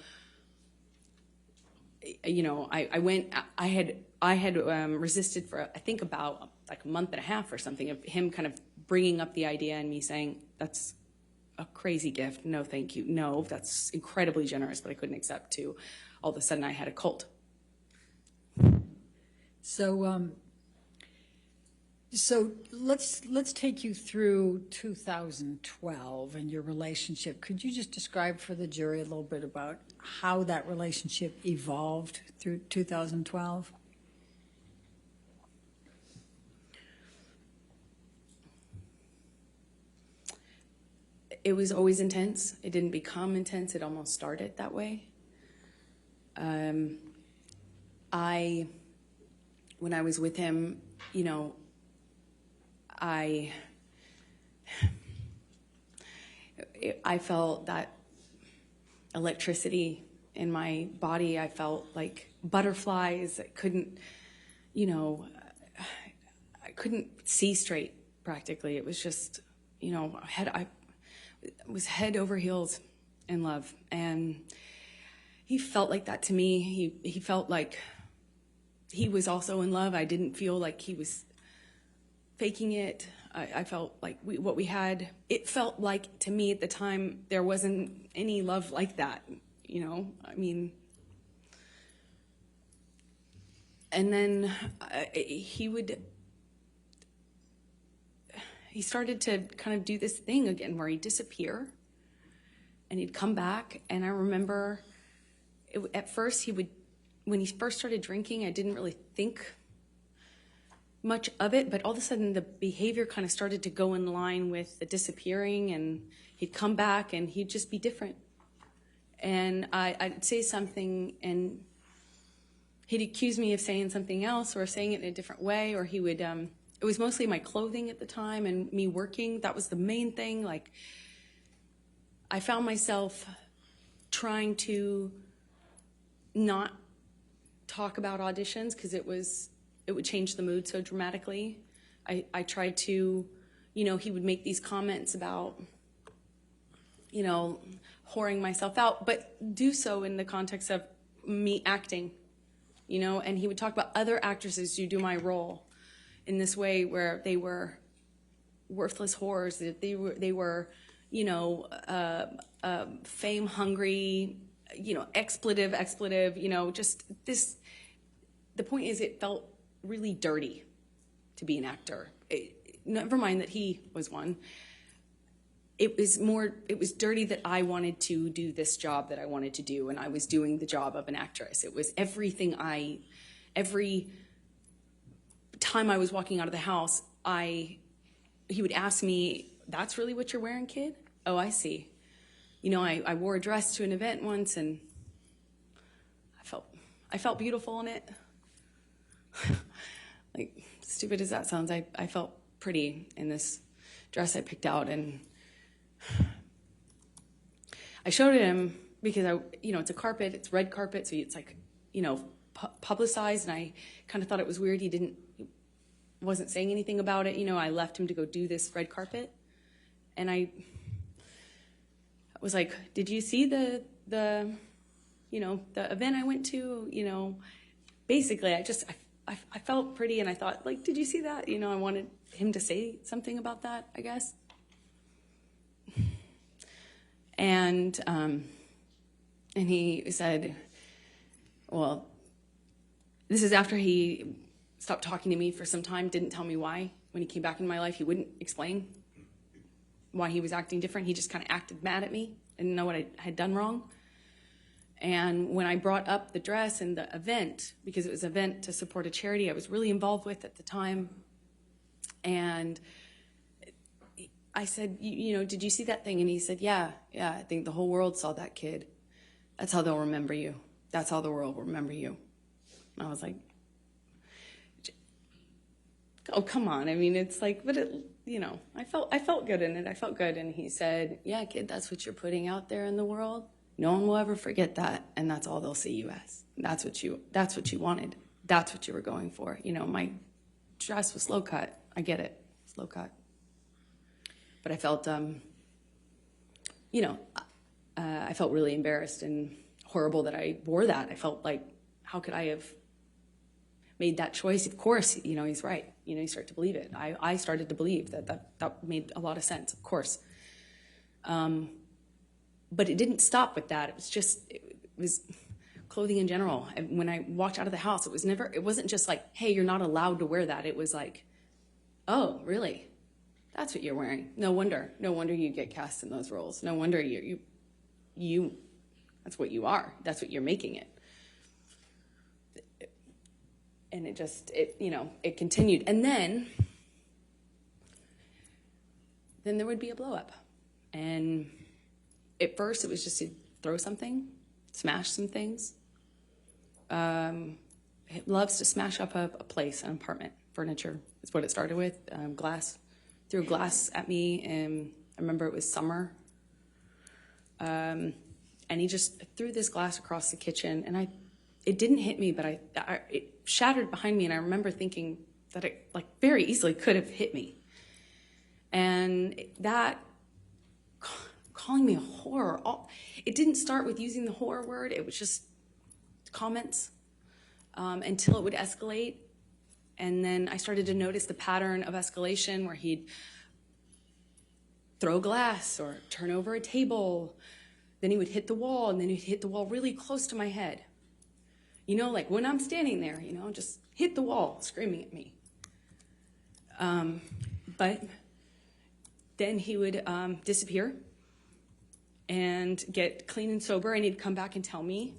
you know, I had resisted for I think about like a month and a half or something of him kind of bringing up the idea and me saying, that's a crazy gift. No, thank you. No, that's incredibly generous, but I couldn't accept to. All of a sudden I had a colt. So let's take you through 2012 and your relationship. Could you just describe for the jury a little bit about how that relationship evolved through 2012? It was always intense. It didn't become intense. It almost started that way. When I was with him, you know, I felt that electricity in my body. I felt like butterflies. I couldn't, you know, I couldn't see straight practically. It was just, you know, I was head over heels in love, and he felt like that to me. He felt like he was also in love. I didn't feel like he was faking it. I felt like what we had, it felt like to me at the time there wasn't any love like that, you know. I mean, and then he started to kind of do this thing again where he'd disappear and he'd come back. And I remember at first when he first started drinking, I didn't really think much of it, but all of a sudden the behavior kind of started to go in line with the disappearing, and he'd come back and he'd just be different. And I'd say something, and he'd accuse me of saying something else or saying it in a different way, or he would, it was mostly my clothing at the time and me working. That was the main thing. Like, I found myself trying to not talk about auditions because it would change the mood so dramatically. I tried to, you know, he would make these comments about, you know, whoring myself out, but do so in the context of me acting, you know, and he would talk about other actresses who do my role in this way where they were worthless whores, that they were, you know, fame hungry, you know, expletive, you know, just this. The point is, it felt really dirty to be an actor. Never mind that he was one. It was dirty that I wanted to do this job that I wanted to do, and I was doing the job of an actress. It was every time I was walking out of the house, he would ask me, "That's really what you're wearing, kid? Oh, I see." You know, I wore a dress to an event once, and I felt beautiful in it. Like, stupid as that sounds, I felt pretty in this dress I picked out, and I showed it him because you know, it's a carpet, it's red carpet, so it's like, you know, publicized, and I kind of thought it was weird. He wasn't saying anything about it. You know, I left him to go do this red carpet, and I was like, "Did you see the you know, the event I went to?" You know, basically, I felt pretty, and I thought, like, "Did you see that?" You know, I wanted him to say something about that, I guess. And he said, well, this is after he stopped talking to me for some time, didn't tell me why. When he came back in my life, he wouldn't explain why he was acting different. He just kind of acted mad at me and didn't know what I had done wrong. And when I brought up the dress and the event, because it was an event to support a charity I was really involved with at the time, and I said, you know, "Did you see that thing?" And he said, yeah, I think the whole world saw that, kid. That's how they'll remember you. That's how the world will remember you. And I was like, oh, come on. I mean, it's like, but it, you know, I felt good in it. I felt good. And he said, yeah, kid, that's what you're putting out there in the world. No one will ever forget that. And that's all they'll see you as. That's what you wanted. That's what you were going for. You know, my dress was low cut. I get it. It's low cut. But I felt, you know, I felt really embarrassed and horrible that I wore that. I felt like, how could I have made that choice? Of course, you know, he's right. You know, you start to believe it. I started to believe that made a lot of sense, of course. But it didn't stop with that. It was clothing in general. And when I walked out of the house, it wasn't just like, hey, you're not allowed to wear that. It was like, oh, really? That's what you're wearing. No wonder you get cast in those roles. No wonder you that's what you are. That's what you're making it. And it continued. And then there would be a blow up. And at first it was just to throw something, smash some things. It loves to smash up a place, an apartment, furniture is what it started with. Glass. Threw glass at me, and I remember it was summer. And he just threw this glass across the kitchen, and it didn't hit me, but it shattered behind me, and I remember thinking that it like very easily could have hit me. And that, calling me a whore, it didn't start with using the whore word, it was just comments until it would escalate. And then I started to notice the pattern of escalation where he'd throw glass or turn over a table. Then he would hit the wall, and then he'd hit the wall really close to my head. You know, like when I'm standing there, you know, just hit the wall, screaming at me. But then he would disappear and get clean and sober, and he'd come back and tell me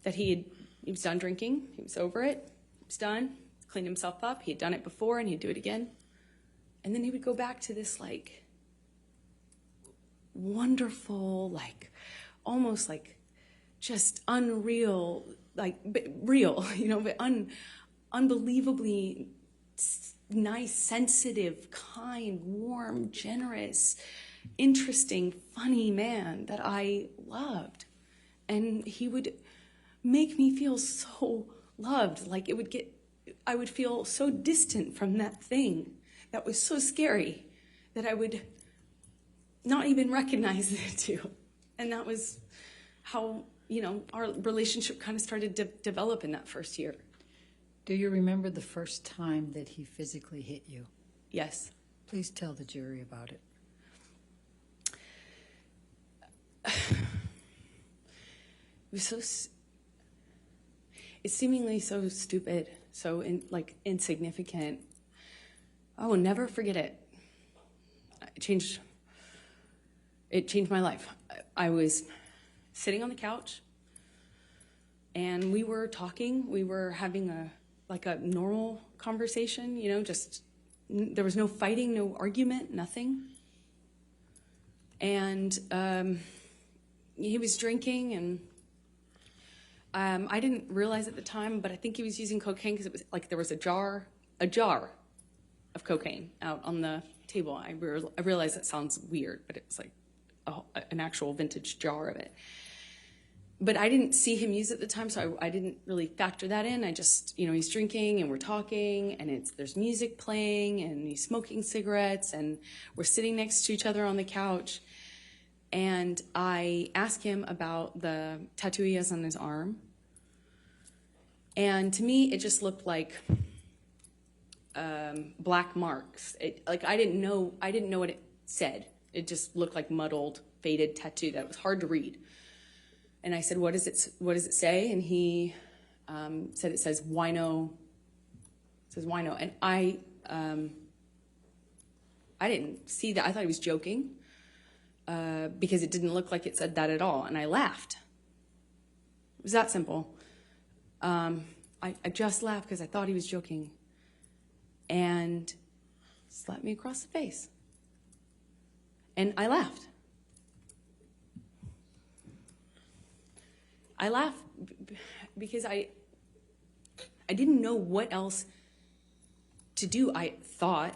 that he was done drinking, he was over it. Was done, cleaned himself up. He had done it before, and he'd do it again. And then he would go back to this, like, wonderful, like, almost like just unreal, like but real, but unbelievably nice, sensitive, kind, warm, generous, interesting, funny man that I loved. And he would make me feel so loved, like I would feel so distant from that thing that was so scary that I would not even recognize it too. And that was how, our relationship kind of started to develop in that first year. Do you remember the first time that he physically hit you? Yes. Please tell the jury about it. It was it's seemingly so stupid, so insignificant. I will never forget it. It changed my life. I was sitting on the couch, and we were talking. We were having a normal conversation, just there was no fighting, no argument, nothing. And he was drinking, and I didn't realize at the time, but I think he was using cocaine because it was like there was a jar of cocaine out on the table. I realize that sounds weird, but it was like an actual vintage jar of it. But I didn't see him use it at the time, so I didn't really factor that in. I just, he's drinking and we're talking, and there's music playing, and he's smoking cigarettes, and we're sitting next to each other on the couch. And I asked him about the tattoo he has on his arm. And to me, it just looked like black marks. I didn't know what it said. It just looked like muddled, faded tattoo that was hard to read. And I said, what does it say? And he said it says wino. It says wino. And I didn't see that. I thought he was joking because it didn't look like it said that at all. And I laughed. It was that simple. I just laughed because I thought he was joking. And slapped me across the face. And I laughed. I laughed because I didn't know what else to do. I thought,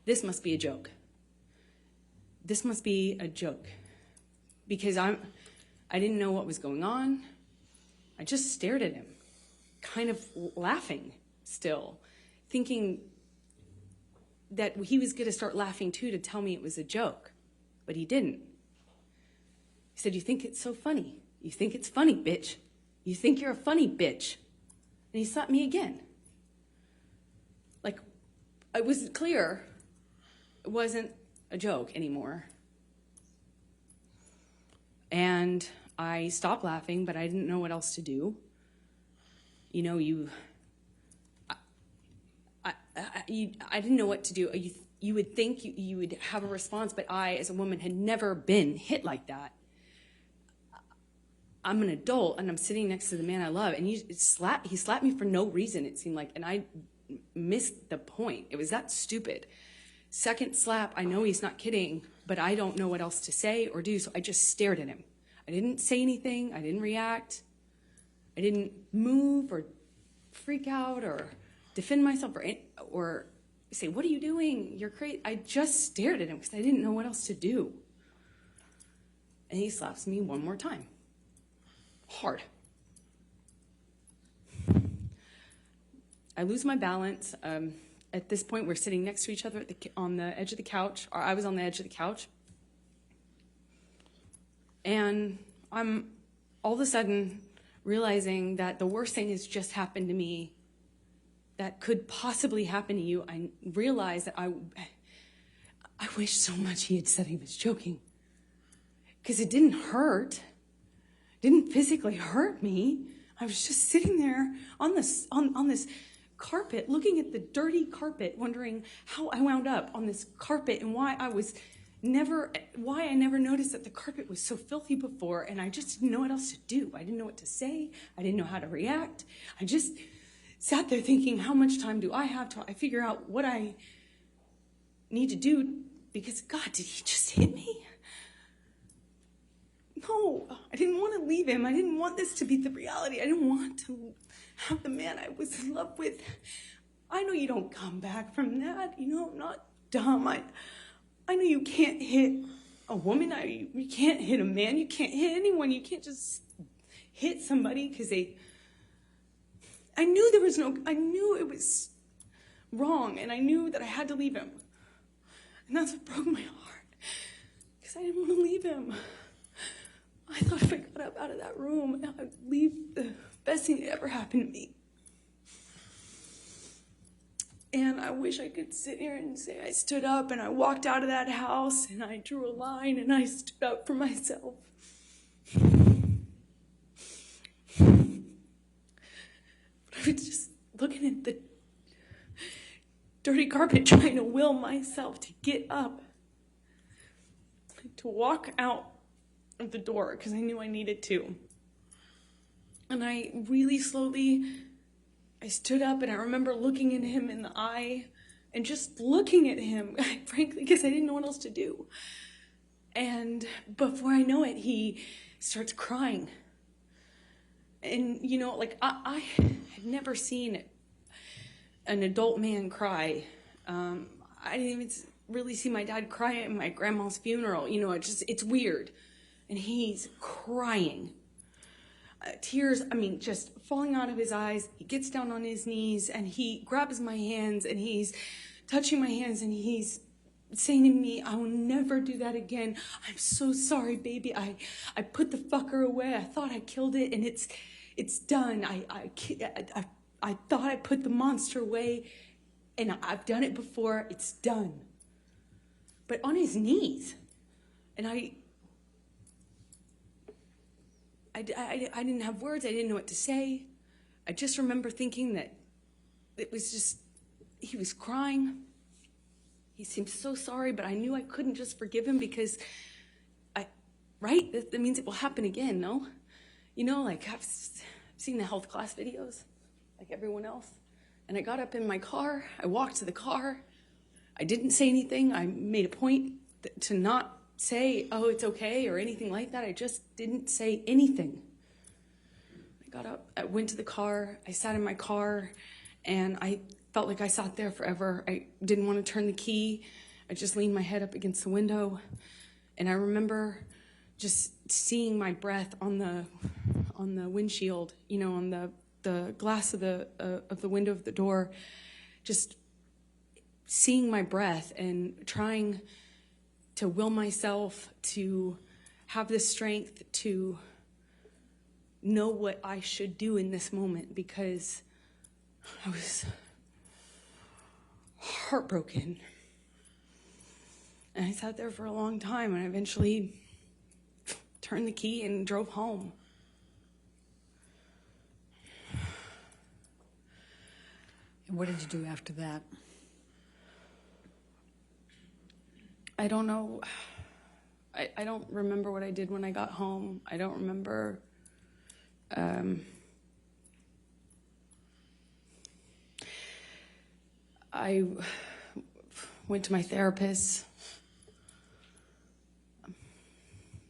this must be a joke. This must be a joke. Because I didn't know what was going on. I just stared at him, kind of laughing still, thinking that he was going to start laughing too to tell me it was a joke. But he didn't. He said, "You think it's so funny? You think it's funny, bitch. You think you're a funny bitch." And he slapped me again. Like, it was clear it wasn't a joke anymore. And I stopped laughing, but I didn't know what else to do. I didn't know what to do. You would think you would have a response, but I, as a woman, had never been hit like that. I'm an adult, and I'm sitting next to the man I love, and he slapped me for no reason, it seemed like, and I missed the point. It was that stupid. Second slap, I know he's not kidding, but I don't know what else to say or do, so I just stared at him. I didn't say anything. I didn't react. I didn't move or freak out or defend myself or say, "What are you doing? You're crazy." I just stared at him because I didn't know what else to do. And he slaps me one more time. Hard. I lose my balance. At this point, we're sitting next to each other on the edge of the couch, or I was on the edge of the couch. And I'm all of a sudden realizing that the worst thing has just happened to me that could possibly happen to you. I realized that I wish so much he had said he was joking, because it didn't hurt. It didn't physically hurt me. I was just sitting there on this carpet, looking at the dirty carpet, wondering how I wound up on this carpet and why I never noticed that the carpet was so filthy before, and I just didn't know what else to do. I didn't know what to say. I didn't know how to react. I just sat there thinking, how much time do I have till I figure out what I need to do? Because, God, did he just hit me? no, I didn't want to leave him. I didn't want this to be the reality. I didn't want to have the man I was in love with. I know you don't come back from that. You know, I'm not dumb. I know you can't hit a woman. You can't hit a man. You can't hit anyone. You can't just hit somebody because I knew it was wrong, and I knew that I had to leave him. And that's what broke my heart, because I didn't want to leave him. I thought if I got up out of that room, I'd leave the best thing that ever happened to me. And I wish I could sit here and say I stood up and I walked out of that house and I drew a line and I stood up for myself. But I was just looking at the dirty carpet, trying to will myself to get up, to walk out of the door, because I knew I needed to. And I really slowly, I stood up, and I remember looking at him in the eye and just looking at him, frankly, because I didn't know what else to do. And before I know it, he starts crying. And, you know, like, I had never seen an adult man cry. I didn't even really see my dad cry at my grandma's funeral. You know, it's weird. And he's crying. Tears, just falling out of his eyes. He gets down on his knees and he grabs my hands and he's touching my hands and he's saying to me, I will never do that again. I'm so sorry, baby. I put the fucker away. I thought I killed it and it's done. I thought I put the monster away and I've done it before. It's done. But on his knees. And I didn't have words. I didn't know what to say. I just remember thinking that it was just, he was crying. He seemed so sorry, but I knew I couldn't just forgive him because right? That means it will happen again, no? You know, like I've seen the health class videos, like everyone else. And I got up in my car. I walked to the car. I didn't say anything. I made a point to not say, oh, it's okay, or anything like that. I just didn't say anything. I got up, I went to the car, I sat in my car, and I felt like I sat there forever. I didn't want to turn the key. I just leaned my head up against the window, and I remember just seeing my breath on the windshield, you know, on the glass of the window of the door, just seeing my breath and trying to will myself to have the strength to know what I should do in this moment, because I was heartbroken. And I sat there for a long time, and I eventually turned the key and drove home. And what did you do after that? I don't know. I don't remember what I did when I got home. I don't remember. I went to my therapist.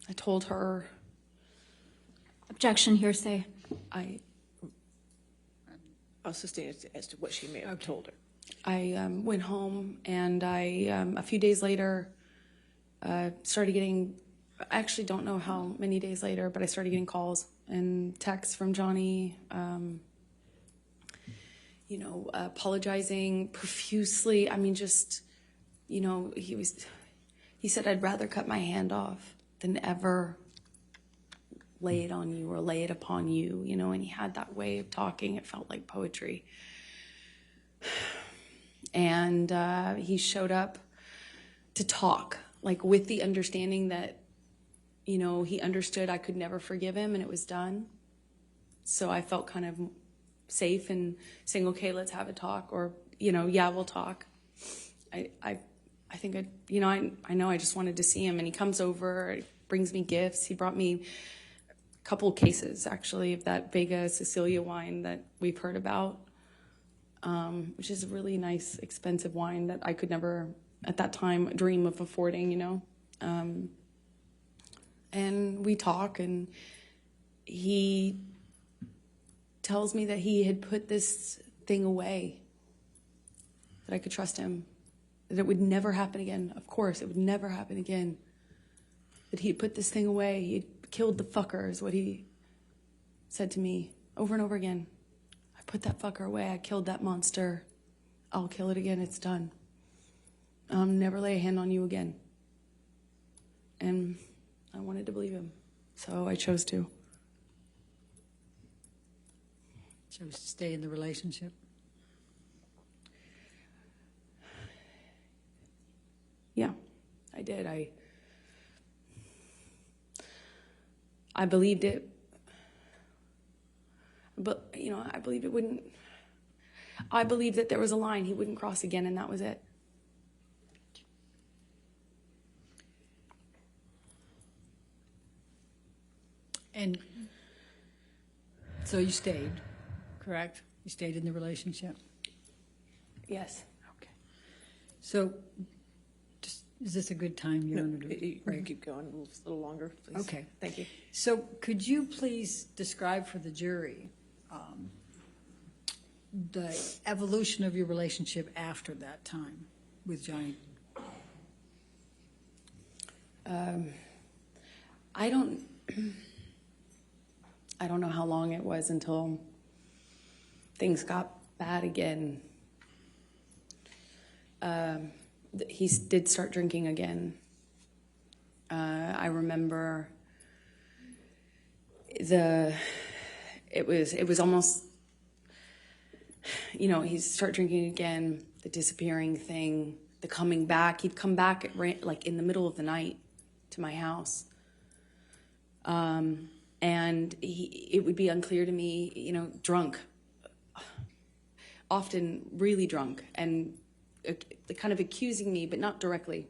I told her. Objection, hearsay. I'll sustain it as to what she may have told her. I went home, and a few days later, started getting, I actually don't know how many days later, but I started getting calls and texts from Johnny, you know, apologizing profusely. Just, you know, he said, I'd rather cut my hand off than ever lay it on you or lay it upon you, you know, and he had that way of talking. It felt like poetry. And he showed up to talk, like with the understanding that, you know, he understood I could never forgive him and it was done. So I felt kind of safe in saying, okay, let's have a talk, or, you know, yeah, we'll talk. I think I know I just wanted to see him, and he comes over, brings me gifts. He brought me a couple cases, actually, of that Vega Sicilia wine that we've heard about, which is a really nice, expensive wine that I could never, at that time, dream of affording, you know. And we talk, and he tells me that he had put this thing away, that I could trust him, that it would never happen again. Of course, it would never happen again. That he had put this thing away. He had killed the fucker, is what he said to me over and over again. I put that fucker away. I killed that monster. I'll kill it again. It's done. I'll never lay a hand on you again. And I wanted to believe him, so I chose to. Chose to stay in the relationship? Yeah, I did. I believed it, but, you know, I believed it wouldn't. I believed that there was a line he wouldn't cross again, and that was it. And so you stayed, correct? You stayed in the relationship? Yes. Okay. So, just, is this a good time? You don't want to You can keep going a little longer, please. Okay. Thank you. So could you please describe for the jury the evolution of your relationship after that time with Johnny? I don't know how long it was until things got bad again. He did start drinking again. I remember it was almost, you know, he'd start drinking again, the disappearing thing, the coming back. He'd come back like in the middle of the night to my house. And it would be unclear to me, you know, drunk, often really drunk, and kind of accusing me, but not directly.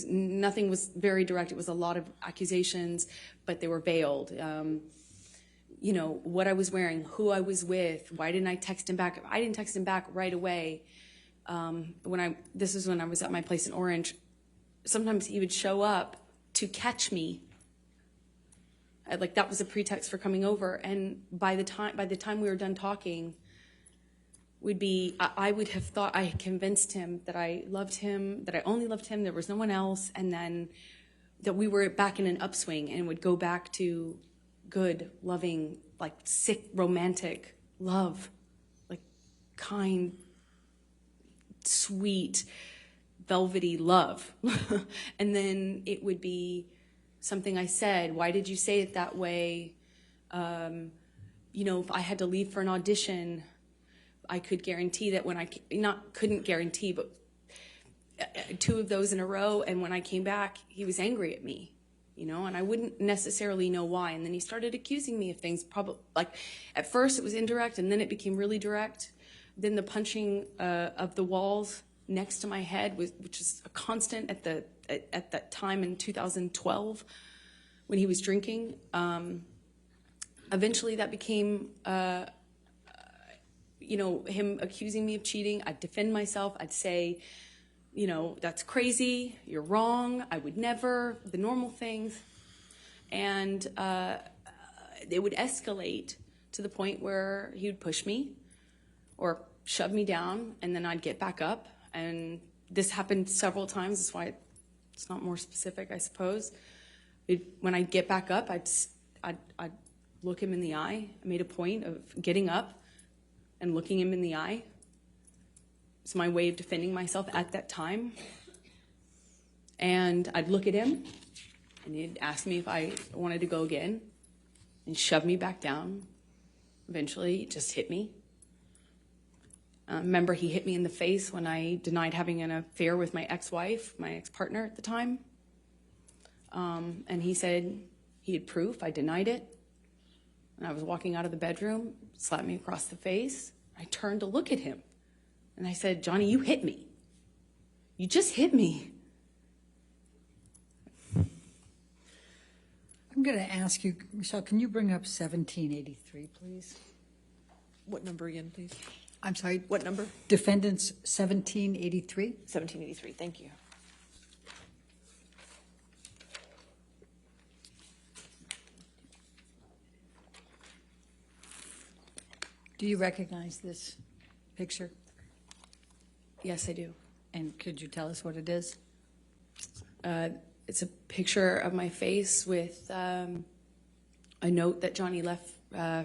Nothing was very direct. It was a lot of accusations, but they were veiled. You know, what I was wearing, who I was with, why didn't I text him back? I didn't text him back right away. This was when I was at my place in Orange. Sometimes he would show up to catch me. Like that was a pretext for coming over. And by the time we were done talking, I would have thought I had convinced him that I loved him, that I only loved him, there was no one else, and then that we were back in an upswing and would go back to good, loving, like sick, romantic love, like kind, sweet, velvety love. And then it would be something I said, why did you say it that way? You know, if I had to leave for an audition, I could guarantee that couldn't guarantee, but 2 of those in a row, and when I came back, he was angry at me, you know, and I wouldn't necessarily know why. And then he started accusing me of things, probably, like, at first it was indirect, and then it became really direct. Then the punching of the walls next to my head, which is a constant at that time in 2012 when he was drinking. Eventually that became... you know, him accusing me of cheating. I'd defend myself. I'd say, you know, that's crazy. You're wrong. I would never. The normal things. And it would escalate to the point where he would push me or shove me down, and then I'd get back up. And this happened several times. That's why it's not more specific, I suppose. When I'd get back up, I'd look him in the eye. I made a point of getting up and looking him in the eye. It's my way of defending myself at that time. And I'd look at him, and he'd ask me if I wanted to go again, and shove me back down. Eventually, he just hit me. Remember, he hit me in the face when I denied having an affair with my ex-wife, my ex-partner at the time. And he said he had proof. I denied it. And I was walking out of the bedroom, slapped me across the face. I turned to look at him. And I said, Johnny, you hit me. You just hit me. I'm going to ask you, Michelle, can you bring up 1783, please? What number again, please? I'm sorry. What number? Defendants 1783. 1783, thank you. Do you recognize this picture? Yes, I do. And could you tell us what it is? It's a picture of my face with a note that Johnny left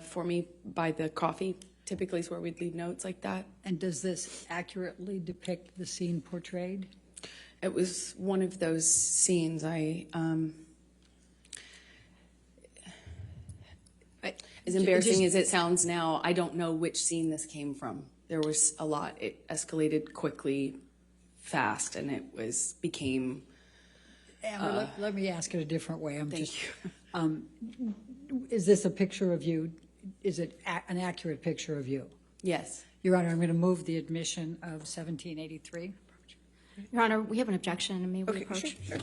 for me by the coffee. Typically is where we'd leave notes like that. And does this accurately depict the scene portrayed? It was one of those scenes. As embarrassing as it sounds now, I don't know which scene this came from. There was a lot. It escalated quickly, fast, and it became. Amber, let me ask it a different way. Thank you. Is this a picture of you? Is it an accurate picture of you? Yes. Your Honor, I'm going to move the admission of 1783. Your Honor, we have an objection. May we Okay, approach? sure.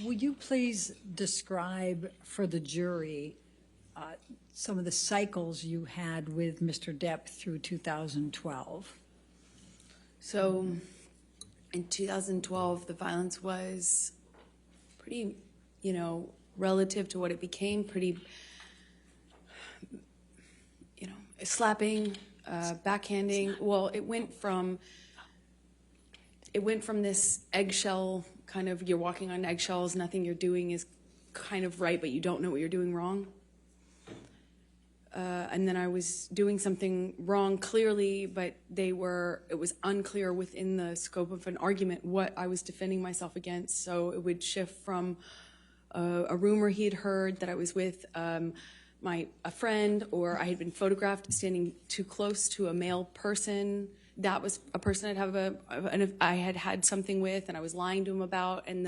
Would you please describe for the jury some of the cycles you had with Mr. Depp through 2012? So, in 2012, the violence was pretty, relative to what it became, pretty, slapping, backhanding. Well, it went from this eggshell kind of, you're walking on eggshells, nothing you're doing is kind of right, but you don't know what you're doing wrong. And then I was doing something wrong clearly, but it was unclear within the scope of an argument what I was defending myself against. So it would shift from a rumor he had heard that I was with a friend, or I had been photographed standing too close to a male person. That was a person I had had something with, and I was lying to him about, and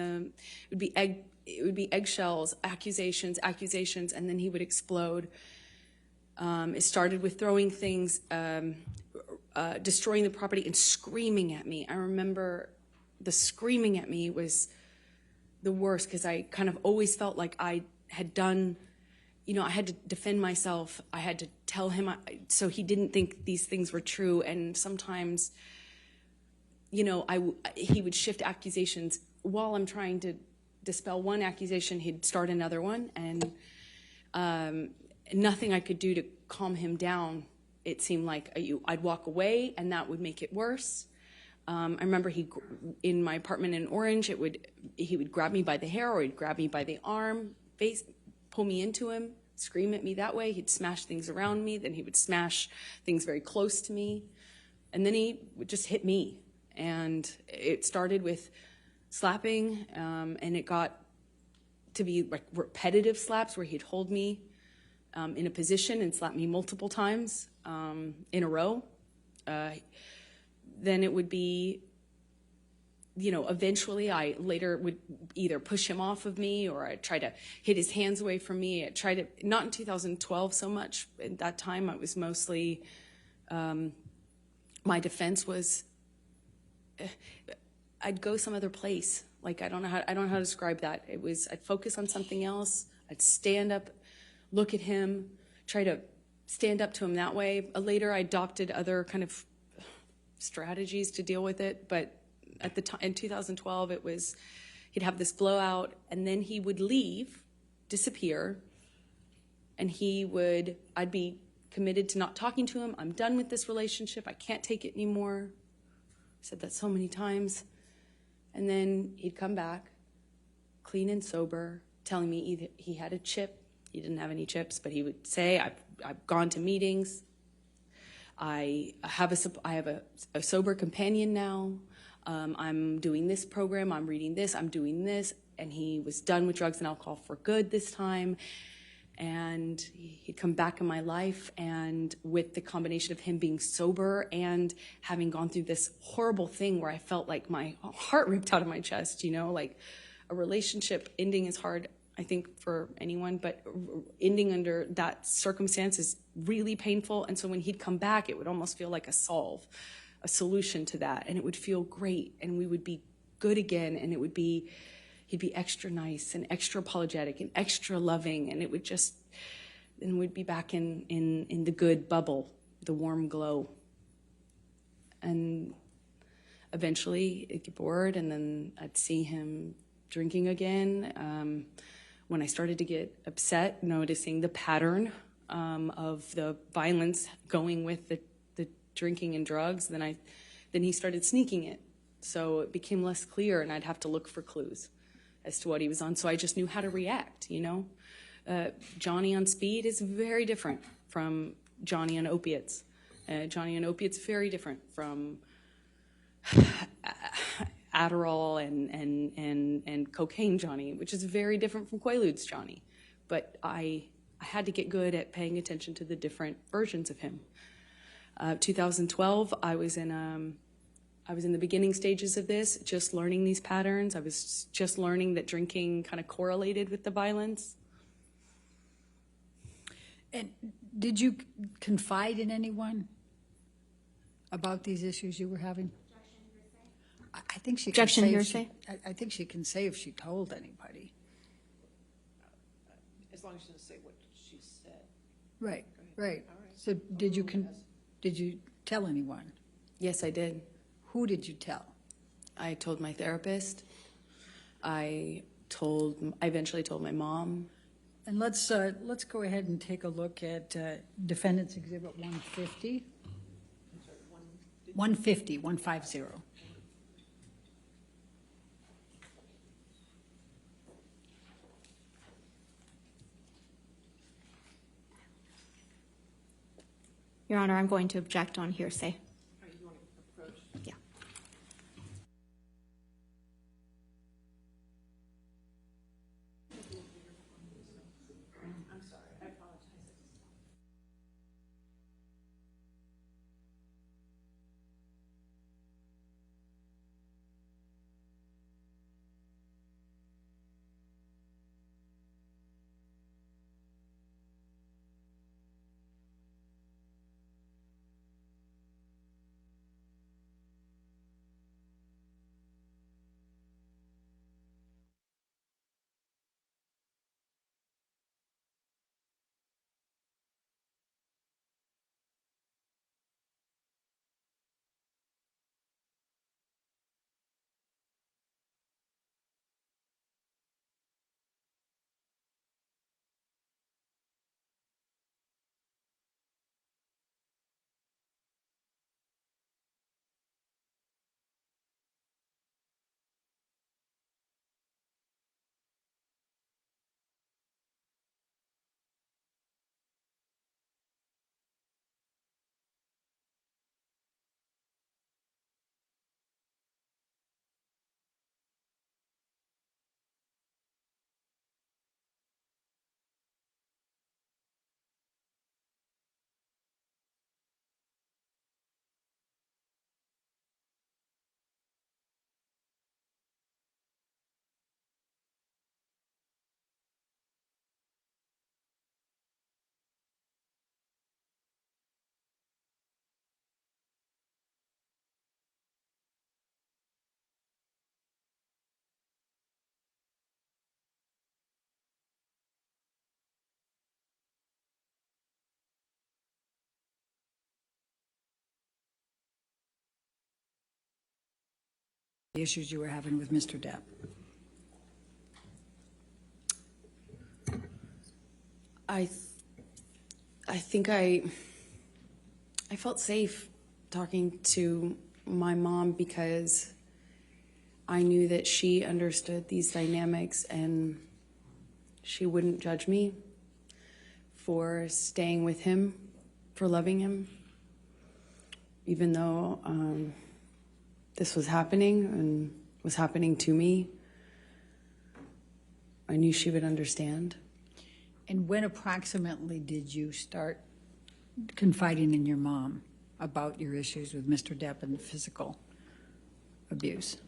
it would be eggshells, accusations, and then he would explode. It started with throwing things, destroying the property, and screaming at me. I remember the screaming at me was the worst, because I kind of always felt like I had done, I had to defend myself. I had to tell him so he didn't think these things were true. And sometimes, he would shift accusations while I'm trying to dispel one accusation. He'd start another one, and nothing I could do to calm him down. It seemed like I'd walk away, and that would make it worse. I remember in my apartment in Orange, he would grab me by the hair, or he'd grab me by the arm, pull me into him, scream at me that way. He'd smash things around me. Then he would smash things very close to me. And then he would just hit me. And it started with slapping, and it got to be like repetitive slaps where he'd hold me in a position and slap me multiple times in a row. Then it would be, eventually I later would either push him off of me, or I'd try to hit his hands away from me. I'd try to, not in 2012 so much. At that time, I was mostly, my defense was, I'd go some other place. Like, I don't know how to describe that. I'd focus on something else. I'd stand up, look at him, try to stand up to him that way. Later, I adopted other kind of strategies to deal with it, but at the time in 2012, he'd have this blowout, and then he would leave, disappear, and I'd be committed to not talking to him. I'm done with this relationship. I can't take it anymore. I said that so many times. And then he'd come back, clean and sober, telling me either he had a chip. He didn't have any chips, but he would say, I've gone to meetings. I have a sober companion now. I'm doing this program. I'm reading this. I'm doing this. And he was done with drugs and alcohol for good this time. And he'd come back in my life, and with the combination of him being sober and having gone through this horrible thing where I felt like my heart ripped out of my chest, you know, like a relationship ending is hard, I think, for anyone, but ending under that circumstance is really painful. And so when he'd come back, it would almost feel like a solution to that, and it would feel great, and we would be good again, and he'd be extra nice and extra apologetic and extra loving, and then we'd be back in the good bubble, the warm glow. And eventually it'd get bored, and then I'd see him drinking again. When I started to get upset, noticing the pattern of the violence going with the drinking and drugs, then he started sneaking it. So it became less clear, and I'd have to look for clues as to what he was on. So I just knew how to react, you know. Johnny on speed is very different from Johnny on opiates. Johnny on opiates very different from Adderall and cocaine Johnny, which is very different from Quaaludes Johnny. But I had to get good at paying attention to the different versions of him. 2012, I was in the beginning stages of this, just learning these patterns. I was just learning that drinking kind of correlated with the violence. And did you confide in anyone about these issues you were having? I think she can Objection, say hearsay? I think she can say if she told anybody. As long as she doesn't say what she said. Right, right. So did you tell anyone? Yes, I did. Who did you tell? I told my therapist. I eventually told my mom. And let's go ahead and take a look at Defendant's Exhibit 150. 150. Your Honor, I'm going to object on hearsay. Yeah. The issues you were having with Mr. Depp. I think I felt safe talking to my mom because I knew that she understood these dynamics and she wouldn't judge me for staying with him, for loving him, even though this was happening and was happening to me. I knew she would understand. And when approximately did you start confiding in your mom about your issues with Mr. Depp and physical abuse?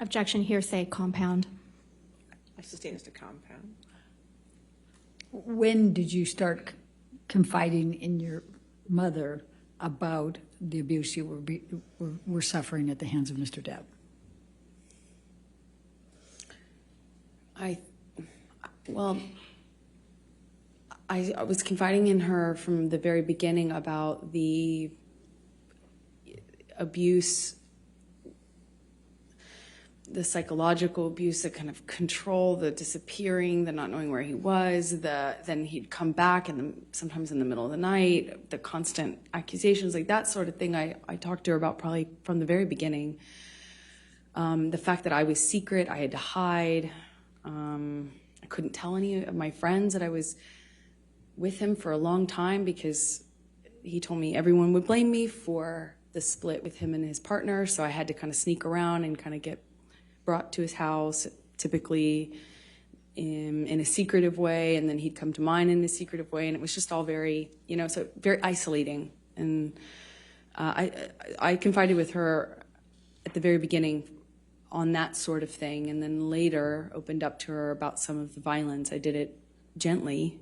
Objection, hearsay, compound. I sustain as a compound. When did you start confiding in your mother about the abuse you were suffering at the hands of Mr. Depp? I was confiding in her from the very beginning about the abuse, the psychological abuse, the kind of control, the disappearing, the not knowing where he was, then he'd come back and sometimes in the middle of the night, the constant accusations, like that sort of thing I talked to her about probably from the very beginning. The fact that I was secret, I had to hide. I couldn't tell any of my friends that I was with him for a long time because he told me everyone would blame me for the split with him and his partner, so I had to kind of sneak around and kind of get brought to his house, typically in a secretive way, and then he'd come to mine in a secretive way, and it was just all very, so very isolating. And I confided with her at the very beginning on that sort of thing, and then later opened up to her about some of the violence. I did it gently.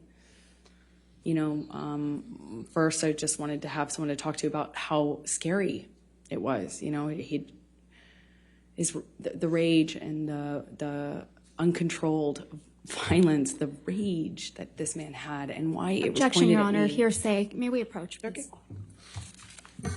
First I just wanted to have someone to talk to about how scary it was. The rage and the uncontrolled violence, the rage that this man had, and why it was pointed at me. Objection, Your Honor, hearsay. May we approach, please? Okay.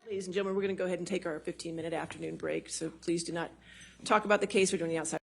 Ladies and gentlemen, we're going to go ahead and take our 15-minute afternoon break, so please do not talk about the case. We're doing the outside.